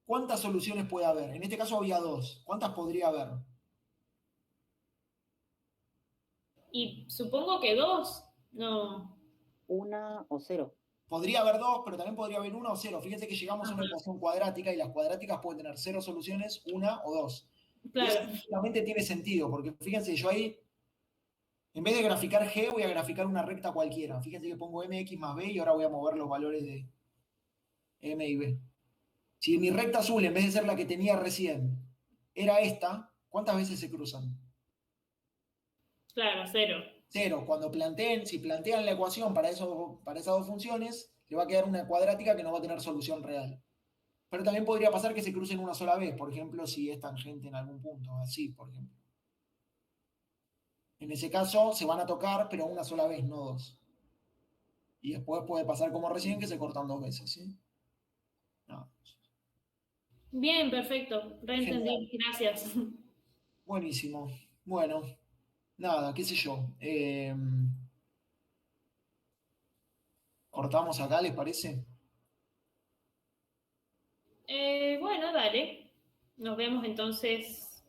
¿cuántas soluciones puede haber? En este caso había 2. ¿Cuántas podría haber? Y supongo que 2. No. 1 o 0. Podría haber 2, pero también podría haber 1 o 0. Fíjense que llegamos a una Ajá. ecuación cuadrática y las cuadráticas pueden tener 0 soluciones, 1 o 2. Y eso Claro. realmente tiene sentido, porque fíjense, yo ahí, en vez de graficar G, voy a graficar una recta cualquiera. Fíjense que pongo mx más b y ahora voy a mover los valores de m y b. Si mi recta azul, en vez de ser la que tenía recién, era esta, ¿cuántas veces se cruzan? Claro, 0. 0. Cuando si plantean la ecuación para esas dos funciones, le va a quedar una cuadrática que no va a tener solución real. Pero también podría pasar que se crucen una sola vez, por ejemplo, si es tangente en algún punto, así, por ejemplo. En ese caso se van a tocar, pero una sola vez, no dos. Y después puede pasar como recién, que se cortan 2 veces, ¿sí? No. Bien, perfecto. Reentendí. Gracias. Buenísimo. Bueno, nada, qué sé yo. Cortamos acá, ¿les parece? Bueno, dale. Nos vemos entonces